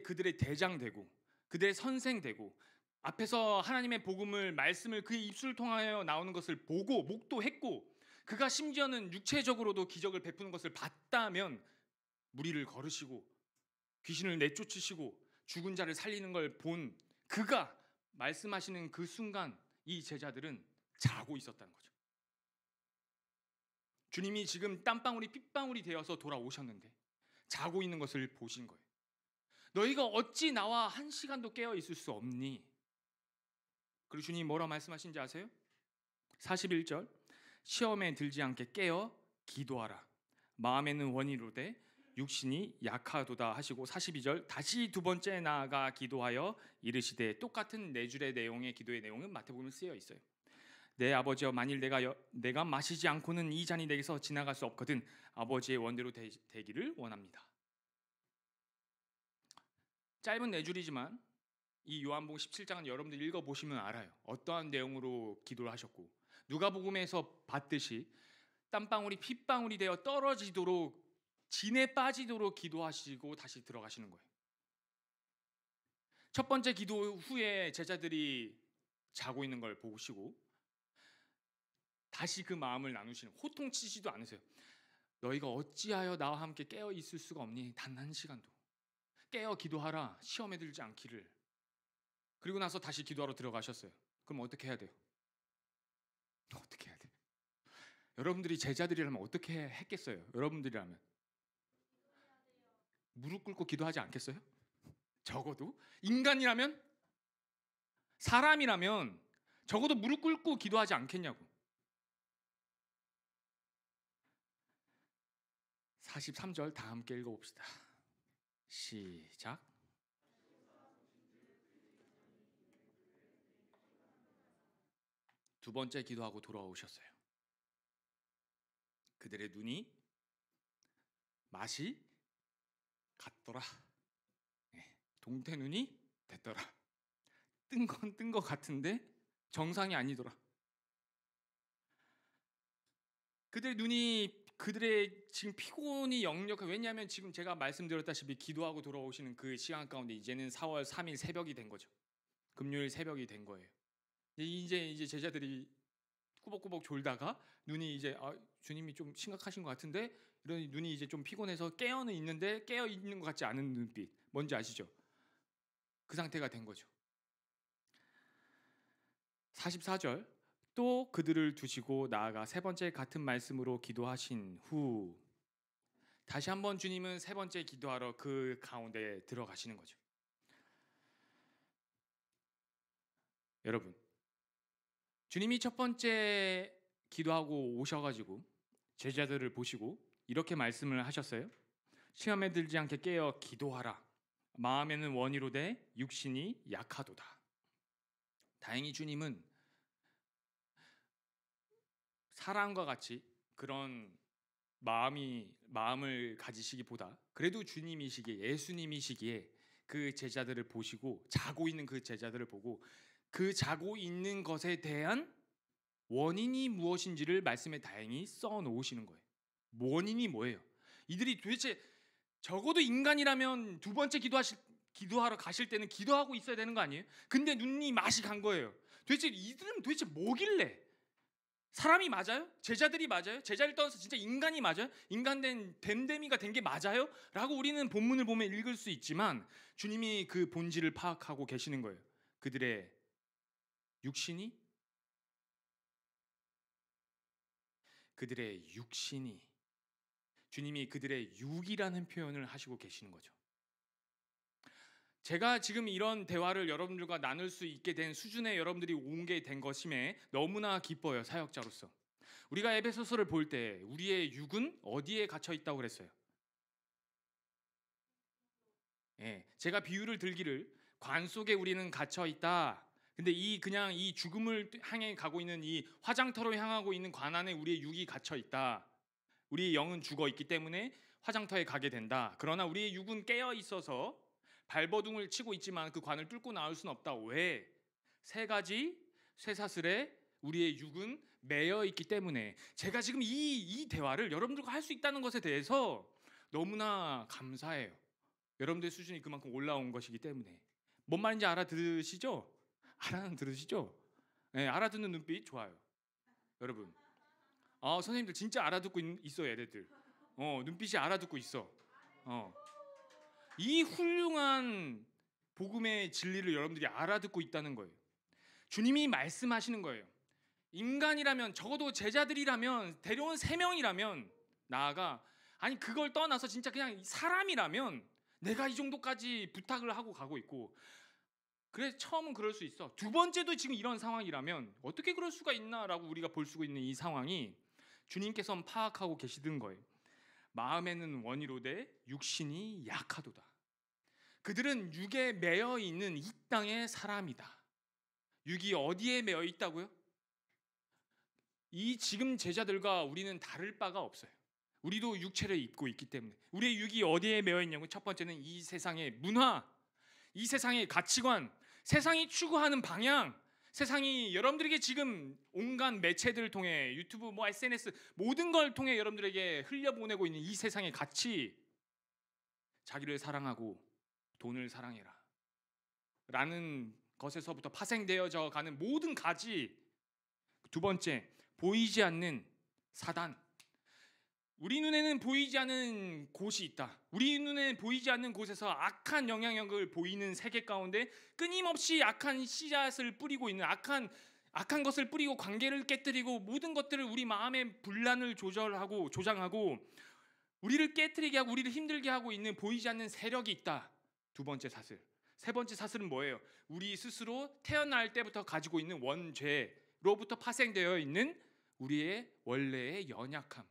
그들의 대장 되고 그들의 선생 되고 앞에서 하나님의 복음을, 말씀을 그의 입술을 통하여 나오는 것을 보고 목도했고 그가 심지어는 육체적으로도 기적을 베푸는 것을 봤다면 무리를 거르시고 귀신을 내쫓으시고 죽은 자를 살리는 걸 본 그가 말씀하시는 그 순간 이 제자들은 자고 있었다는 거죠. 주님이 지금 땀방울이 핏방울이 되어서 돌아오셨는데 자고 있는 것을 보신 거예요. 너희가 어찌 나와 1시간도 깨어 있을 수 없니? 그리고 주님이 뭐라 말씀하신지 아세요? 41절, 시험에 들지 않게 깨어 기도하라. 마음에는 원이로되 육신이 약하도다 하시고 42절, 다시 두 번째 나아가 기도하여 이르시되, 똑같은 4줄의 내용의 기도의 내용은 마태복음에 쓰여 있어요. 내 아버지여, 만일 내가 마시지 않고는 이 잔이 내게서 지나갈 수 없거든 아버지의 원대로 되기를 원합니다. 짧은 4줄이지만 이 요한복음 17장은 여러분들 읽어보시면 알아요. 어떠한 내용으로 기도를 하셨고 누가복음에서 봤듯이 땀방울이 핏방울이 되어 떨어지도록 진에 빠지도록 기도하시고 다시 들어가시는 거예요. 첫 번째 기도 후에 제자들이 자고 있는 걸 보시고 다시 그 마음을 나누시는, 호통치지도 않으세요. 너희가 어찌하여 나와 함께 깨어 있을 수가 없니? 단 1시간도. 깨어 기도하라, 시험에 들지 않기를. 그리고 나서 다시 기도하러 들어가셨어요. 그럼 어떻게 해야 돼요? 어떻게 해야 돼요? 여러분들이 제자들이라면 어떻게 했겠어요? 여러분들이라면 무릎 꿇고 기도하지 않겠어요? 적어도 인간이라면, 사람이라면 적어도 무릎 꿇고 기도하지 않겠냐고. 43절 다 함께 읽어봅시다. 시작. 두 번째 기도하고 돌아오셨어요. 그들의 눈이 맛이 갔더라. 동태 눈이 됐더라. 뜬 건 뜬 것 같은데 정상이 아니더라. 그들의 눈이, 그들의 지금 피곤이 역력해. 왜냐하면 지금 제가 말씀드렸다시피 기도하고 돌아오시는 그 시간 가운데 이제는 4월 3일 새벽이 된 거죠. 금요일 새벽이 된 거예요. 이제 제자들이 꾸벅꾸벅 졸다가 눈이 이제 주님이 좀 심각하신 것 같은데, 이런 눈이 이제 좀 피곤해서 깨어는 있는데 깨어 있는 것 같지 않은 눈빛, 뭔지 아시죠? 그 상태가 된 거죠. 44절, 또 그들을 두시고 나아가 세 번째 같은 말씀으로 기도하신 후, 다시 한번 주님은 세 번째 기도하러 그 가운데 들어가시는 거죠. 여러분, 주님이 첫 번째 기도하고 오셔가지고 제자들을 보시고 이렇게 말씀을 하셨어요. 시험에 들지 않게 깨어 기도하라. 마음에는 원이로되 육신이 약하도다. 다행히 주님은 사람과 같이 그런 마음을 가지시기보다 그래도 주님이시기에, 예수님이시기에 그 제자들을 보시고, 자고 있는 그 제자들을 보고 그 자고 있는 것에 대한 원인이 무엇인지를 말씀에 다행히 써 놓으시는 거예요. 원인이 뭐예요? 이들이 도대체 적어도 인간이라면 두 번째 기도하러 가실 때는 기도하고 있어야 되는 거 아니에요? 근데 눈이 맛이 간 거예요. 도대체 이들은 도대체 뭐길래? 사람이 맞아요? 제자들이 맞아요? 제자를 떠나서 진짜 인간이 맞아요? 인간된 됨됨이가 된 게 맞아요? 라고 우리는 본문을 보면 읽을 수 있지만 주님이 그 본질을 파악하고 계시는 거예요. 그들의 육신이 주님이 그들의 육이라는 표현을 하시고 계시는 거죠. 제가 지금 이런 대화를 여러분들과 나눌 수 있게 된 수준에 여러분들이 온 게 된 것임에 너무나 기뻐요, 사역자로서. 우리가 에베소서를 볼 때 우리의 육은 어디에 갇혀 있다고 그랬어요? 제가 비유를 들기를, 관 속에 우리는 갇혀 있다. 근데 그냥 이 죽음을 향해 가고 있는 이 화장터로 향하고 있는 관 안에 우리의 육이 갇혀 있다. 우리의 영은 죽어 있기 때문에 화장터에 가게 된다. 그러나 우리의 육은 깨어 있어서 발버둥을 치고 있지만 그 관을 뚫고 나올 수는 없다. 왜? 세 가지 쇠사슬에 우리의 육은 매여 있기 때문에. 제가 지금 이 대화를 여러분들과 할 수 있다는 것에 대해서 너무나 감사해요. 여러분들의 수준이 그만큼 올라온 것이기 때문에. 뭔 말인지 알아들으시죠? 알아들으시죠? 네, 알아듣는 눈빛 좋아요. 여러분, 선생님들 진짜 알아듣고 있어요. 얘네들 눈빛이 알아듣고 있어. 이 훌륭한 복음의 진리를 여러분들이 알아듣고 있다는 거예요. 주님이 말씀하시는 거예요. 인간이라면, 적어도 제자들이라면, 데려온 3명이라면, 나아가 아니 그걸 떠나서 진짜 그냥 사람이라면 내가 이 정도까지 부탁을 하고 가고 있고, 그래 처음은 그럴 수 있어. 두 번째도 지금 이런 상황이라면 어떻게 그럴 수가 있나라고 우리가 볼 수 있는 이 상황이 주님께서는 파악하고 계시던 거예요. 마음에는 원이로되 육신이 약하도다. 그들은 육에 매여 있는 이 땅의 사람이다. 육이 어디에 매여 있다고요? 이 지금 제자들과 우리는 다를 바가 없어요. 우리도 육체를 입고 있기 때문에. 우리의 육이 어디에 매여 있냐면, 첫 번째는 이 세상의 문화, 이 세상의 가치관, 세상이 추구하는 방향, 세상이 여러분들에게 지금 온갖 매체들을 통해, 유튜브, SNS 모든 걸 통해 여러분들에게 흘려보내고 있는 이 세상의 가치, 자기를 사랑하고 돈을 사랑해라 라는 것에서부터 파생되어져 가는 모든 가지. 두 번째, 보이지 않는 사단. 우리 눈에는 보이지 않는 곳이 있다. 우리 눈에는 보이지 않는 곳에서 악한 영향력을 보이는 세계 가운데 끊임없이 악한 씨앗을 뿌리고 있는, 악한 것을 뿌리고 관계를 깨뜨리고 모든 것들을 우리 마음의 분란을 조장하고 우리를 깨트리게 하고 우리를 힘들게 하고 있는 보이지 않는 세력이 있다. 두 번째 사슬. 세 번째 사슬은 뭐예요? 우리 스스로 태어날 때부터 가지고 있는 원죄로부터 파생되어 있는 우리의 원래의 연약함.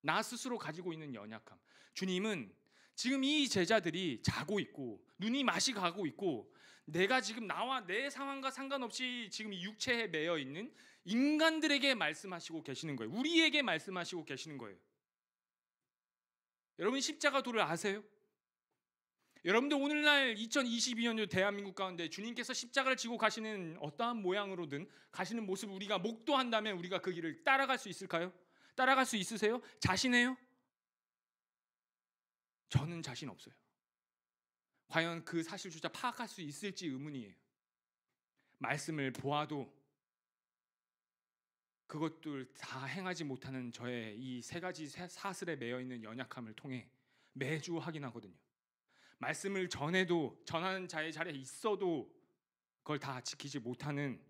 나 스스로 가지고 있는 연약함. 주님은 지금 이 제자들이 자고 있고 눈이 맛이 가고 있고 내가 지금 나와 내 상황과 상관없이 지금 이 육체에 매여 있는 인간들에게 말씀하시고 계시는 거예요. 우리에게 말씀하시고 계시는 거예요. 여러분 십자가 도를 아세요? 여러분들 오늘날 2022년 대한민국 가운데 주님께서 십자가를 지고 가시는 어떠한 모양으로든 가시는 모습을 우리가 목도한다면 우리가 그 길을 따라갈 수 있을까요? 따라갈 수 있으세요? 자신해요? 저는 자신 없어요. 과연 그 사실조차 파악할 수 있을지 의문이에요. 말씀을 보아도 그것들 다 행하지 못하는 저의 이 세 가지 사슬에 매여 있는 연약함을 통해 매주 확인하거든요. 말씀을 전해도 전하는 자의 자리에 있어도 그걸 다 지키지 못하는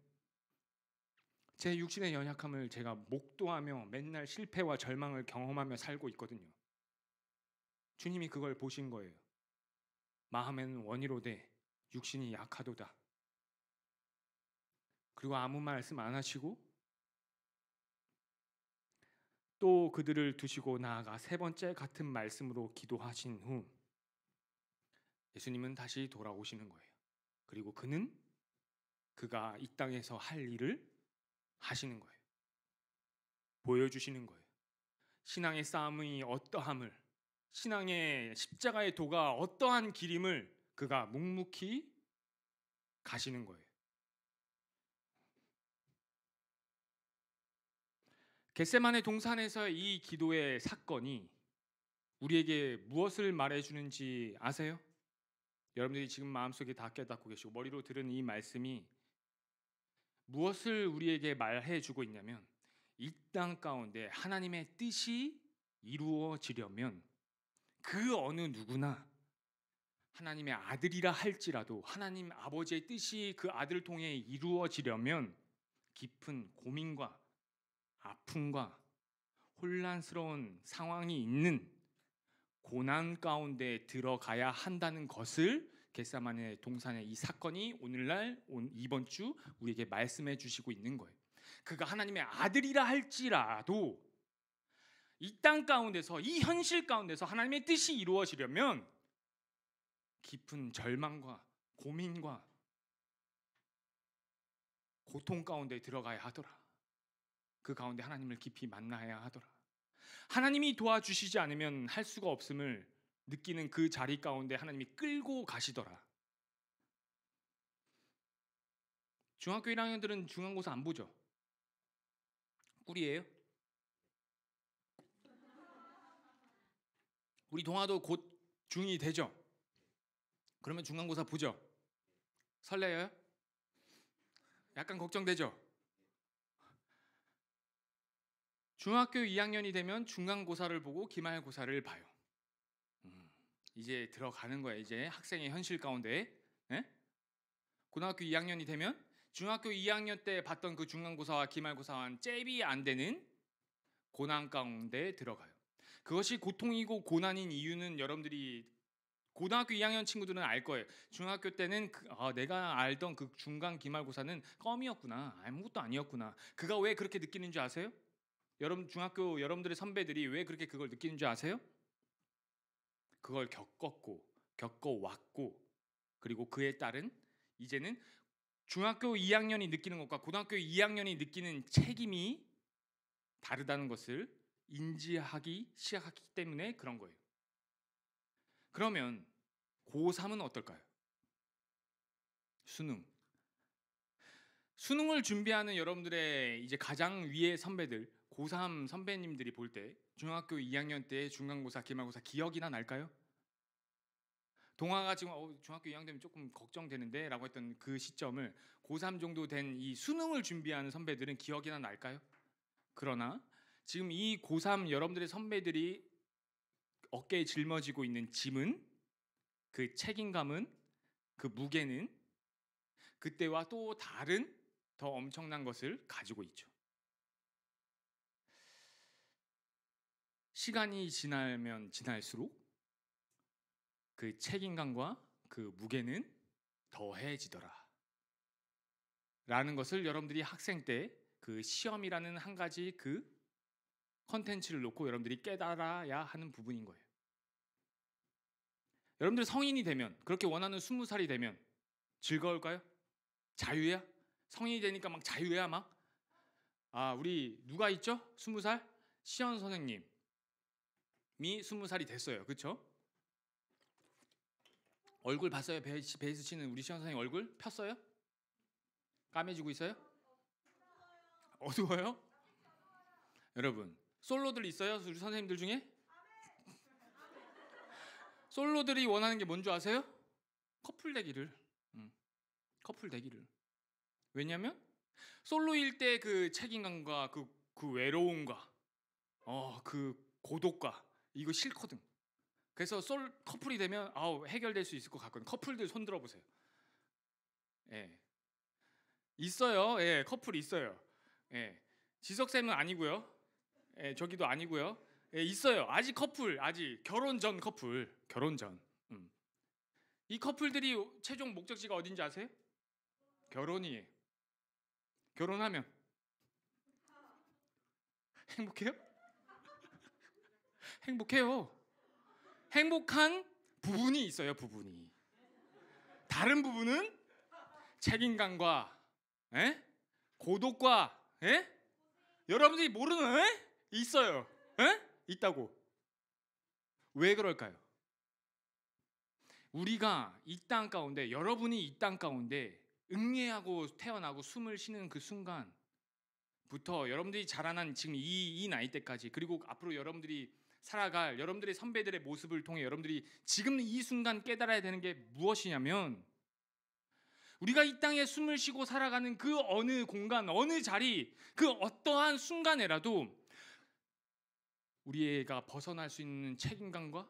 제 육신의 연약함을 제가 목도하며 맨날 실패와 절망을 경험하며 살고 있거든요. 주님이 그걸 보신 거예요. 마음에는 원이로되 육신이 약하도다. 그리고 아무 말씀 안 하시고 또 그들을 두시고 나아가 세 번째 같은 말씀으로 기도하신 후 예수님은 다시 돌아오시는 거예요. 그리고 그가 이 땅에서 할 일을 하시는 거예요. 보여주시는 거예요. 신앙의 싸움이 어떠함을, 신앙의 십자가의 도가 어떠한 길임을 그가 묵묵히 가시는 거예요. 겟세마네 동산에서 이 기도의 사건이 우리에게 무엇을 말해주는지 아세요? 여러분들이 지금 마음속에 다 깨닫고 계시고 머리로 들은 이 말씀이 무엇을 우리에게 말해주고 있냐면 이 땅 가운데 하나님의 뜻이 이루어지려면 그 어느 누구나 하나님의 아들이라 할지라도 하나님 아버지의 뜻이 그 아들을 통해 이루어지려면 깊은 고민과 아픔과 혼란스러운 상황이 있는 고난 가운데 들어가야 한다는 것을 겟세마네 동산의 이 사건이 오늘날 이번 주 우리에게 말씀해 주시고 있는 거예요. 그가 하나님의 아들이라 할지라도 이 땅 가운데서 이 현실 가운데서 하나님의 뜻이 이루어지려면 깊은 절망과 고민과 고통 가운데 들어가야 하더라. 그 가운데 하나님을 깊이 만나야 하더라. 하나님이 도와주시지 않으면 할 수가 없음을 느끼는 그 자리 가운데 하나님이 끌고 가시더라. 중학교 1학년들은 중간고사 안 보죠? 꿀이에요? 우리 동아도 곧 중2 되죠? 그러면 중간고사 보죠? 설레요? 약간 걱정되죠? 중학교 2학년이 되면 중간고사를 보고 기말고사를 봐요. 이제 들어가는 거예요. 이제 학생의 현실 가운데. 예? 고등학교 2학년이 되면 중학교 2학년 때 봤던 그 중간고사와 기말고사와는 잽이 안 되는 고난 가운데 들어가요. 그것이 고통이고 고난인 이유는 여러분들이 고등학교 2학년 친구들은 알 거예요. 중학교 때는 내가 알던 그 중간 기말고사는 껌이었구나. 아무것도 아니었구나. 그가 왜 그렇게 느끼는 줄 아세요? 여러분 중학교 여러분들의 선배들이 왜 그렇게 그걸 느끼는 줄 아세요? 그걸 겪어왔고 그리고 그에 따른 이제는 중학교 2학년이 느끼는 것과 고등학교 2학년이 느끼는 책임이 다르다는 것을 인지하기 시작하기 때문에 그런 거예요. 그러면 고3은 어떨까요? 수능을 준비하는 여러분들의 이제 가장 위의 선배들, 고3 선배님들이 볼 때 중학교 2학년 때 중간고사, 기말고사 기억이나 날까요? 동아가 지금 중학교 2학년 되면 조금 걱정되는데 라고 했던 그 시점을 고3 정도 된 이 수능을 준비하는 선배들은 기억이나 날까요? 그러나 지금 이 고3 여러분들의 선배들이 어깨에 짊어지고 있는 짐은 그 책임감은 그 무게는 그때와 또 다른 더 엄청난 것을 가지고 있죠. 시간이 지나면 지날수록 그 책임감과 그 무게는 더해지더라 라는 것을 여러분들이 학생 때 그 시험이라는 한 가지 그 컨텐츠를 놓고 여러분들이 깨달아야 하는 부분인 거예요. 여러분들 성인이 되면, 그렇게 원하는 20살이 되면 즐거울까요? 자유야? 성인이 되니까 막 자유야 막? 우리 누가 있죠? 20살? 시연 선생님이 20살이 됐어요. 그렇죠? 얼굴 봤어요? 베이스 치는 우리 시연 선생님 얼굴 폈어요? 까매지고 있어요? 어두워요? 여러분, 솔로들 있어요? 우리 선생님들 중에? 솔로들이 원하는 게 뭔 줄 아세요? 커플 되기를. 커플 되기를. 왜냐면 솔로일 때 그 책임감과 그 외로움과 그 고독과 이거 싫거든. 그래서 커플이 되면 해결될 수 있을 것 같거든. 커플들 손 들어보세요. 예, 있어요. 예, 커플 있어요. 예, 지석쌤은 아니고요. 예, 저기도 아니고요. 예, 있어요. 아직 커플, 아직 결혼 전 커플, 결혼 전. 이 커플들이 최종 목적지가 어딘지 아세요? 결혼이에요. 결혼하면 행복해요? 행복해요. 행복한 부분이 있어요. 부분이. 다른 부분은 책임감과 고독과 여러분들이 모르는 있어요. 있다고. 왜 그럴까요? 우리가 이 땅 가운데, 여러분이 이 땅 가운데 응애하고 태어나고 숨을 쉬는 그 순간부터 여러분들이 자라난 지금 이 나이 때까지, 그리고 앞으로 여러분들이 살아갈 여러분들의 선배들의 모습을 통해 여러분들이 지금 이 순간 깨달아야 되는 게 무엇이냐면, 우리가 이 땅에 숨을 쉬고 살아가는 그 어느 공간, 어느 자리, 그 어떠한 순간에라도 우리가 벗어날 수 있는 책임감과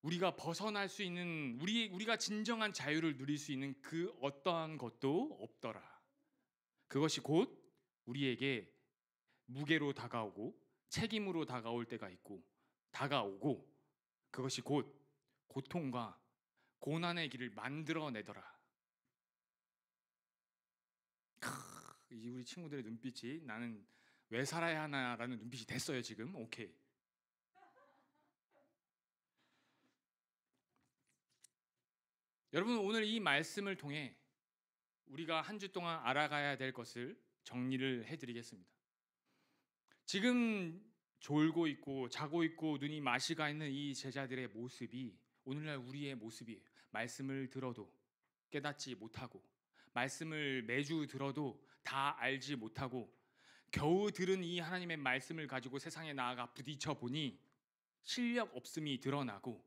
우리가 벗어날 수 있는 우리가 진정한 자유를 누릴 수 있는 그 어떠한 것도 없더라. 그것이 곧 우리에게 무게로 다가오고 책임으로 다가올 때가 있고 다가오고, 그것이 곧 고통과 고난의 길을 만들어내더라. 우리 친구들의 눈빛이 나는 왜 살아야 하나라는 눈빛이 됐어요 지금. 오케이. 여러분, 오늘 이 말씀을 통해 우리가 한 주 동안 알아가야 될 것을 정리를 해드리겠습니다. 지금 졸고 있고 자고 있고 눈이 마시가 있는 이 제자들의 모습이 오늘날 우리의 모습이에요. 말씀을 들어도 깨닫지 못하고, 말씀을 매주 들어도 다 알지 못하고, 겨우 들은 이 하나님의 말씀을 가지고 세상에 나아가 부딪혀 보니 실력 없음이 드러나고,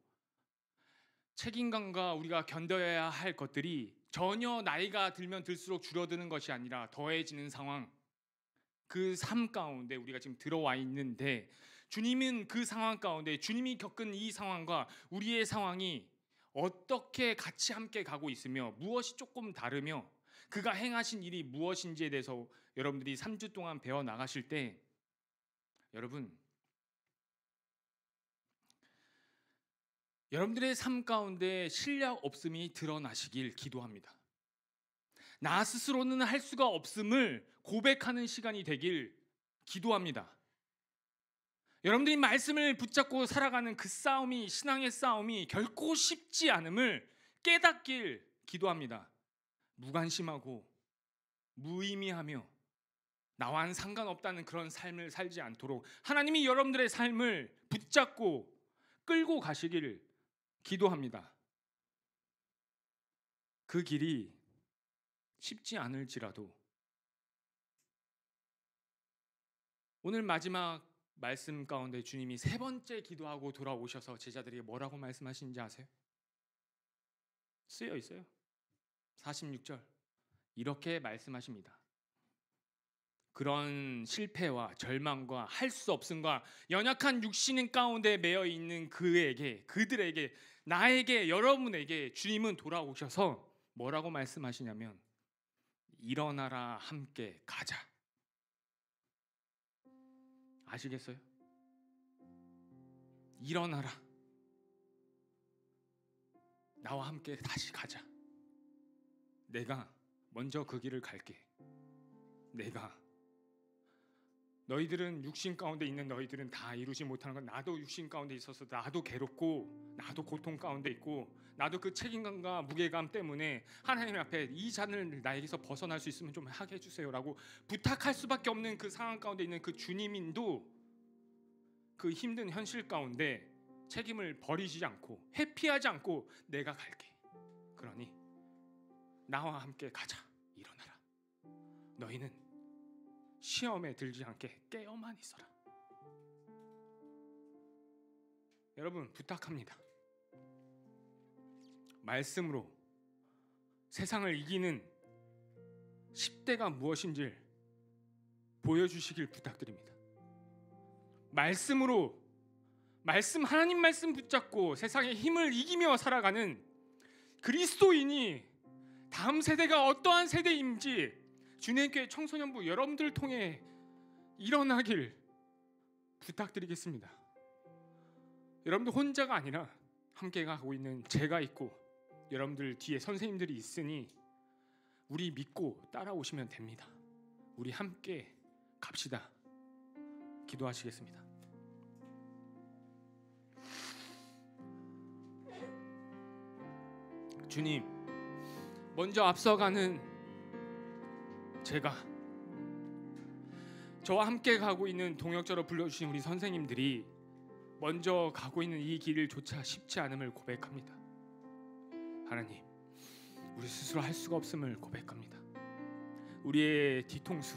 책임감과 우리가 견뎌야 할 것들이 전혀 나이가 들면 들수록 줄어드는 것이 아니라 더해지는 상황, 그 삶 가운데 우리가 지금 들어와 있는데, 주님은 그 상황 가운데 주님이 겪은 이 상황과 우리의 상황이 어떻게 같이 함께 가고 있으며 무엇이 조금 다르며 그가 행하신 일이 무엇인지에 대해서 여러분들이 3주 동안 배워 나가실 때, 여러분들의 삶 가운데 실력 없음이 드러나시길 기도합니다. 나 스스로는 할 수가 없음을 고백하는 시간이 되길 기도합니다. 여러분들이 말씀을 붙잡고 살아가는 그 싸움이, 신앙의 싸움이 결코 쉽지 않음을 깨닫길 기도합니다. 무관심하고 무의미하며 나와는 상관없다는 그런 삶을 살지 않도록 하나님이 여러분들의 삶을 붙잡고 끌고 가시기를 기도합니다. 그 길이 쉽지 않을지라도 오늘 마지막 말씀 가운데 주님이 세 번째 기도하고 돌아오셔서 제자들에게 뭐라고 말씀하시는지 아세요? 쓰여 있어요. 46절 이렇게 말씀하십니다. 그런 실패와 절망과 할 수 없음과 연약한 육신 가운데 매여 있는 그들에게, 나에게, 여러분에게 주님은 돌아오셔서 뭐라고 말씀하시냐면, 일어나라, 함께 가자. 아시겠어요? 일어나라. 나와 함께 다시 가자. 내가 먼저 그 길을 갈게. 내가 너희들은 육신 가운데 있는 너희들은 다 이루지 못하는 건 나도 육신 가운데 있어서 나도 괴롭고 나도 고통 가운데 있고 나도 그 책임감과 무게감 때문에 하나님 앞에 이 잔을 나에게서 벗어날 수 있으면 좀 하게 해주세요라고 부탁할 수밖에 없는 그 상황 가운데 있는 그 주님인도 그 힘든 현실 가운데 책임을 버리지 않고 회피하지 않고 내가 갈게. 그러니 나와 함께 가자. 일어나라. 너희는 시험에 들지 않게 깨어만 있어라. 여러분 부탁합니다. 말씀으로 세상을 이기는 10대가 무엇인지 보여주시길 부탁드립니다. 말씀으로 하나님 말씀 붙잡고 세상의 힘을 이기며 살아가는 그리스도인이 다음 세대가 어떠한 세대인지 주님교회 청소년부 여러분들을 통해 일어나길 부탁드리겠습니다. 여러분들 혼자가 아니라 함께 가고 있는 제가 있고 여러분들 뒤에 선생님들이 있으니 우리 믿고 따라오시면 됩니다. 우리 함께 갑시다. 기도하시겠습니다. 주님, 먼저 앞서가는 제가, 저와 함께 가고 있는 동역자로 불러주신 우리 선생님들이 먼저 가고 있는 이 길을 조차 쉽지 않음을 고백합니다. 하나님, 우리 스스로 할 수가 없음을 고백합니다. 우리의 뒤통수,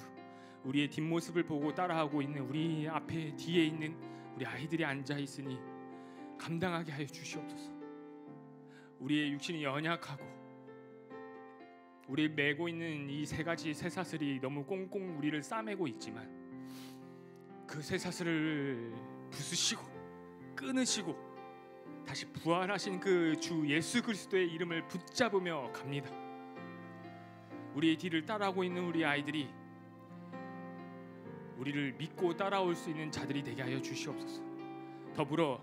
우리의 뒷모습을 보고 따라하고 있는 우리 앞에 뒤에 있는 우리 아이들이 앉아 있으니 감당하게 하여 주시옵소서. 우리의 육신이 연약하고 우리 메고 있는 이 세 가지 쇠사슬이 너무 꽁꽁 우리를 싸매고 있지만 그 쇠사슬을 부수시고 끊으시고 다시 부활하신 그 주 예수 그리스도의 이름을 붙잡으며 갑니다. 우리의 뒤를 따라오고 있는 우리 아이들이 우리를 믿고 따라올 수 있는 자들이 되게 하여 주시옵소서. 더불어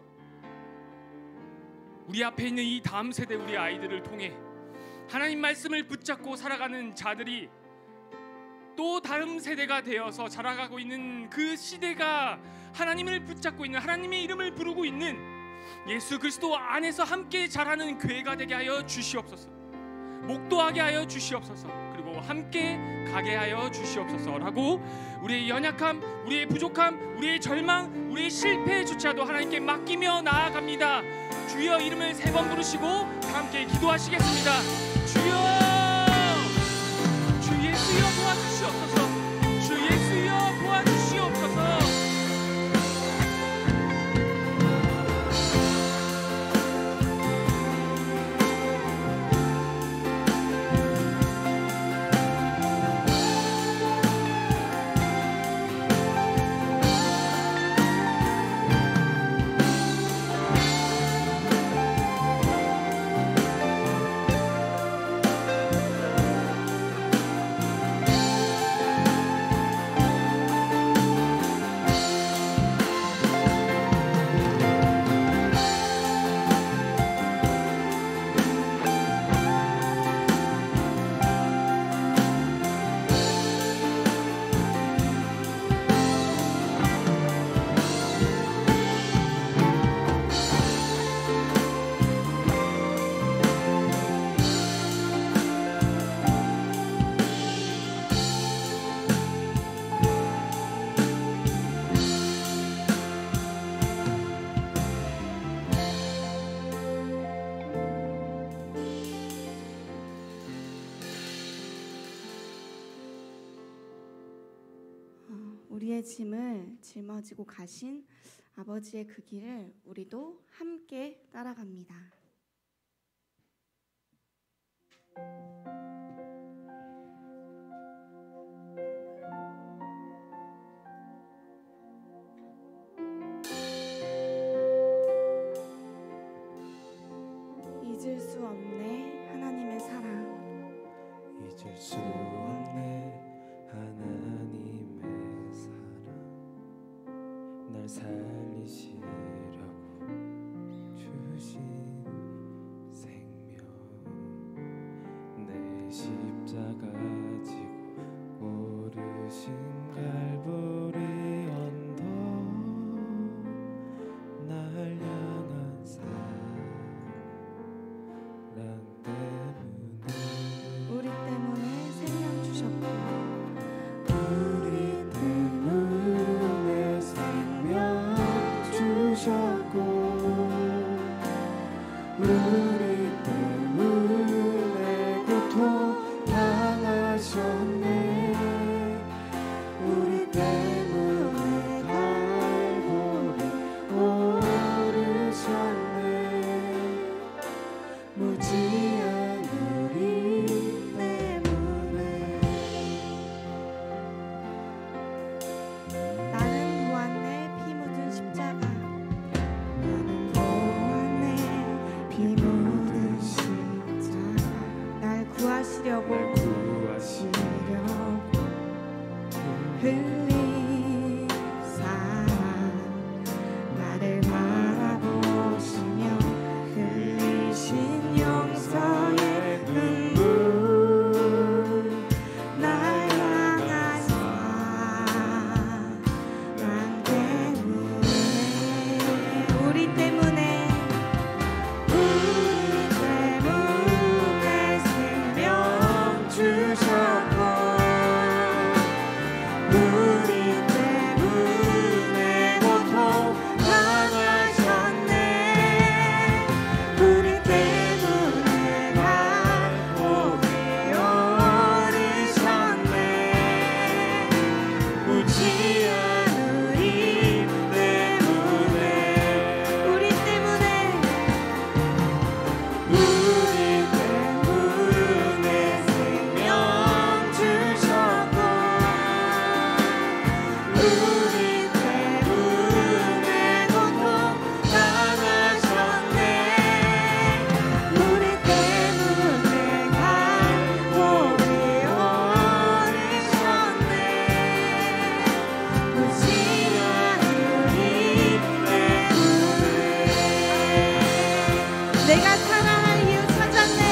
우리 앞에 있는 이 다음 세대 우리 아이들을 통해 하나님 말씀을 붙잡고 살아가는 자들이 또 다음 세대가 되어서 자라가고 있는 그 시대가 하나님을 붙잡고 있는 하나님의 이름을 부르고 있는 예수 그리스도 안에서 함께 자라는 교회가 되게 하여 주시옵소서. 목도하게 하여 주시옵소서. 그리고 함께 가게 하여 주시옵소서라고 우리의 연약함, 우리의 부족함, 우리의 절망, 우리의 실패조차도 하나님께 맡기며 나아갑니다. 주여 이름을 3번 부르시고 다 함께 기도하시겠습니다. 주여, 주 예수여 도와주시옵소서. 주 예수여 도와주시옵소서. 우리의 짐을 짊어지고 가신 아버지의 그 길을 우리도 함께 따라갑니다. 잊을 수 없네 하나님의 사랑. 잊을 수 없네 하나님의 사랑. 날 살리시려고 십자가 지고 오르신 갈보리 언덕 날 향한 사랑 때문에 우리 때문에 생명 주셨고 우리 때문에 생명 주셨고 우리 때문에 고통 당하셨네 우리 때문에 갈보리 오르셨네 무지한 우리 때문에 나는 보았네 피 묻은 십자가 나는 보았네 피 묻은 십자가 날 구하시려고 구하시려고 흘린 사랑 나를 바라보시며 흘리신 용서의 눈물 날 향한 사랑 때문에 우리 때문에 생명 주셨고 우리 때문에 고통 당하셨네 우리 때문에 갈보리 오르셨네 무지한 우리 때문에 우리 때문에 생명 주셨고 우리 때문에 고통 당하셨네 우리 때문에 갈보리 오르셨네 무지한 우리 때문에 내가 사랑할 이유 찾았네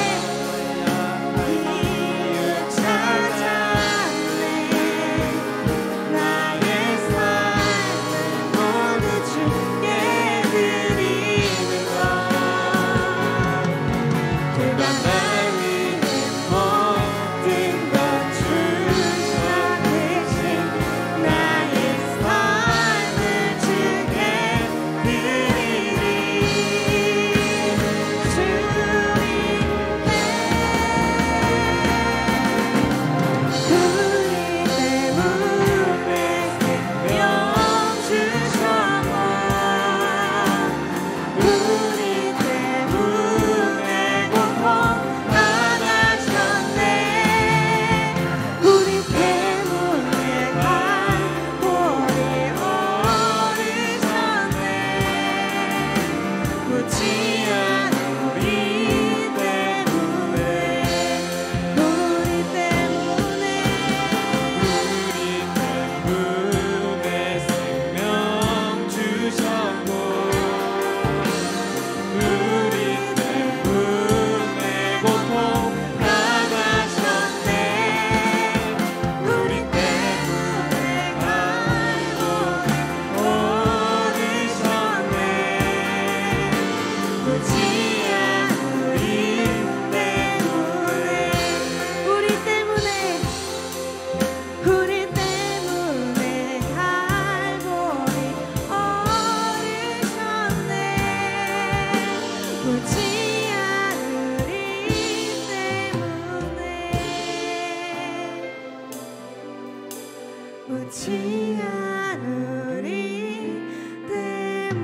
이유 찾았네 나의 삶을 모두 주께 드리는 것 그가 날 위해 모든 것 주사 대신 나의 삶을 주께 드리리 무지한 우리 때문에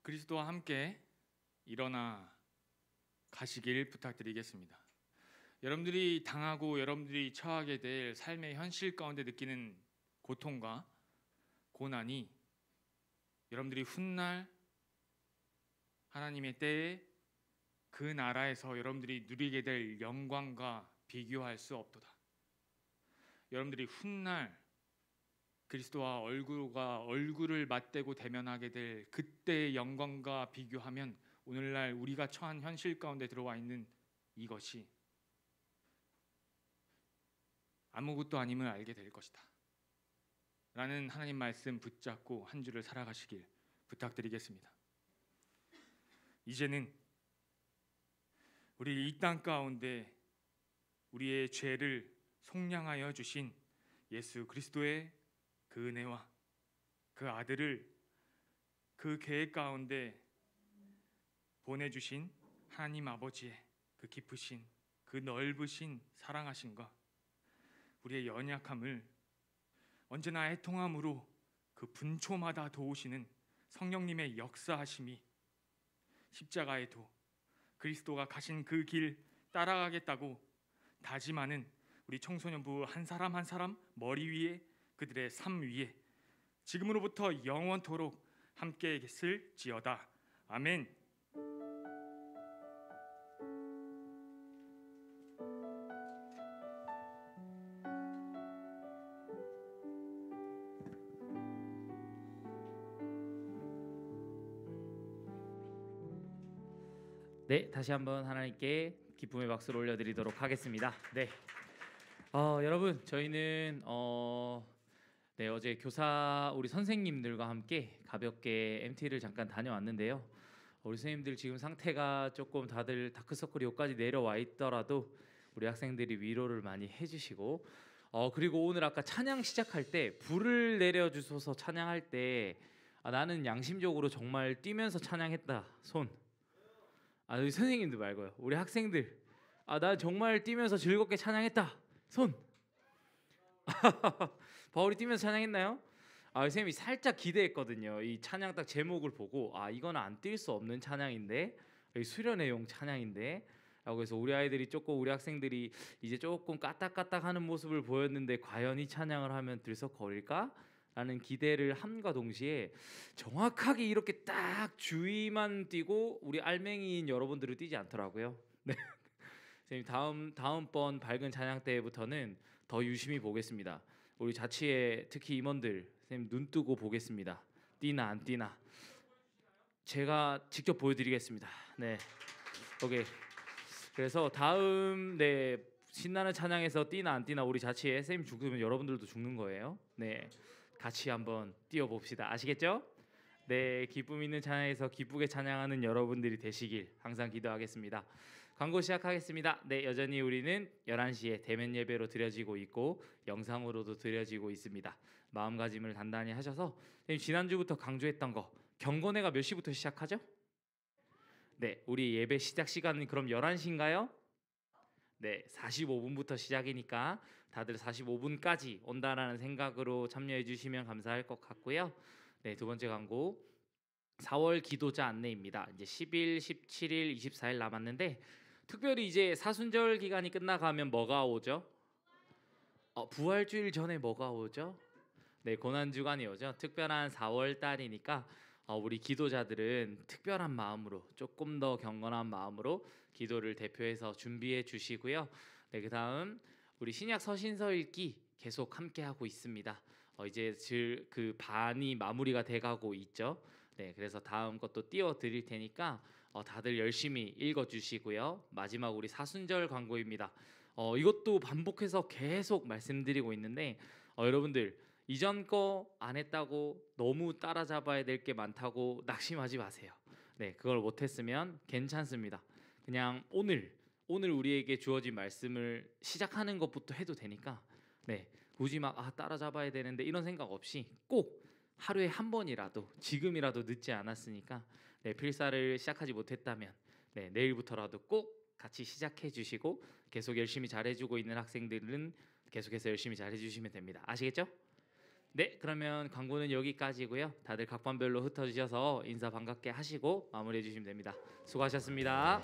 그리스도와 함께 일어나 가시길 부탁드리겠습니다. 여러분들이 당하고 여러분들이 처하게 될 삶의 현실 가운데 느끼는 고통과 고난이 여러분들이 훗날 하나님의 때에 그 나라에서 여러분들이 누리게 될 영광과 비교할 수 없도다. 여러분들이 훗날 그리스도와 얼굴을 맞대고 대면하게 될 그때의 영광과 비교하면 오늘날 우리가 처한 현실 가운데 들어와 있는 이것이 아무것도 아님을 알게 될 것이다 라는 하나님 말씀 붙잡고 한 주를 살아가시길 부탁드리겠습니다. 이제는 우리 이 땅 가운데 우리의 죄를 속량하여 주신 예수 그리스도의 그 은혜와 그 아들을 그 계획 가운데 보내주신 하나님 아버지의 그 깊으신 그 넓으신 사랑하심과 우리의 연약함을 언제나 애통함으로 그 분초마다 도우시는 성령님의 역사하심이 십자가에도 그리스도가 가신 그 길 따라가겠다고 다짐하는 우리 청소년부 한 사람 한 사람 머리 위에 그들의 삶 위에 지금으로부터 영원토록 함께 있을지어다. 아멘. 네, 다시 한번 하나님께 기쁨의 박수를 올려드리도록 하겠습니다. 네, 여러분 저희는 어제 교사 우리 선생님들과 함께 가볍게 MT를 잠깐 다녀왔는데요. 우리 선생님들 지금 상태가 조금 다들 다크서클이 여기까지 내려와 있더라도 우리 학생들이 위로를 많이 해주시고 그리고 오늘 아까 찬양 시작할 때 불을 내려주소서 찬양할 때 나는 양심적으로 정말 뛰면서 찬양했다 손. 우리 선생님들 말고요. 우리 학생들. 나 정말 뛰면서 즐겁게 찬양했다. 손. 바울이 뛰면서 찬양했나요? 선생님이 살짝 기대했거든요. 이 찬양 딱 제목을 보고 이거는 안 뛸 수 없는 찬양인데 수련회용 찬양인데 라고 해서 우리 아이들이 조금 우리 학생들이 이제 조금 까딱까딱하는 모습을 보였는데 과연 이 찬양을 하면 들썩거릴까? 라는 기대를 함과 동시에 정확하게 이렇게 딱 주위만 뛰고 우리 알맹이인 여러분들을 뛰지 않더라고요. 네. 선생님 다음번 밝은 찬양 때부터는 더 유심히 보겠습니다. 우리 자치의 특히 임원들 선생님 눈 뜨고 보겠습니다. 뛰나 안 뛰나 제가 직접 보여드리겠습니다. 네, 오케이. 그래서 다음 신나는 찬양에서 뛰나 안 뛰나 우리 자치의 선생님 죽으면 여러분들도 죽는 거예요. 네. 같이 한번 뛰어봅시다. 아시겠죠? 네, 기쁨 있는 찬양에서 기쁘게 찬양하는 여러분들이 되시길 항상 기도하겠습니다. 광고 시작하겠습니다. 네, 여전히 우리는 11시에 대면 예배로 드려지고 있고 영상으로도 드려지고 있습니다. 마음가짐을 단단히 하셔서 지난주부터 강조했던 거 경건회가 몇 시부터 시작하죠? 네, 우리 예배 시작 시간은 그럼 11시인가요? 네, 45분부터 시작이니까 다들 45분까지 온다라는 생각으로 참여해 주시면 감사할 것 같고요. 네, 두 번째 광고 4월 기도자 안내입니다. 이제 10일, 17일, 24일 남았는데 특별히 이제 사순절 기간이 끝나가면 뭐가 오죠? 부활주일 전에 뭐가 오죠? 네, 고난주간이 오죠. 특별한 4월 달이니까 우리 기도자들은 특별한 마음으로 조금 더 경건한 마음으로 기도를 대표해서 준비해 주시고요. 네, 그다음 우리 신약 서신서 읽기 계속 함께 하고 있습니다. 이제 그 반이 마무리가 돼가고 있죠. 네, 그래서 다음 것도 띄워 드릴 테니까 다들 열심히 읽어 주시고요. 마지막 우리 사순절 광고입니다. 이것도 반복해서 계속 말씀드리고 있는데 여러분들 이전 거 안 했다고 너무 따라잡아야 될 게 많다고 낙심하지 마세요. 네, 그걸 못했으면 괜찮습니다. 그냥 오늘 우리에게 주어진 말씀을 시작하는 것부터 해도 되니까 네, 굳이 막 따라잡아야 되는데 이런 생각 없이 꼭 하루에 한 번이라도 지금이라도 늦지 않았으니까 네, 필사를 시작하지 못했다면 네, 내일부터라도 꼭 같이 시작해 주시고 계속 열심히 잘해주고 있는 학생들은 계속해서 열심히 잘해주시면 됩니다. 아시겠죠? 네, 그러면 광고는 여기까지고요. 다들 각반별로 흩어지셔서 인사 반갑게 하시고 마무리해 주시면 됩니다. 수고하셨습니다.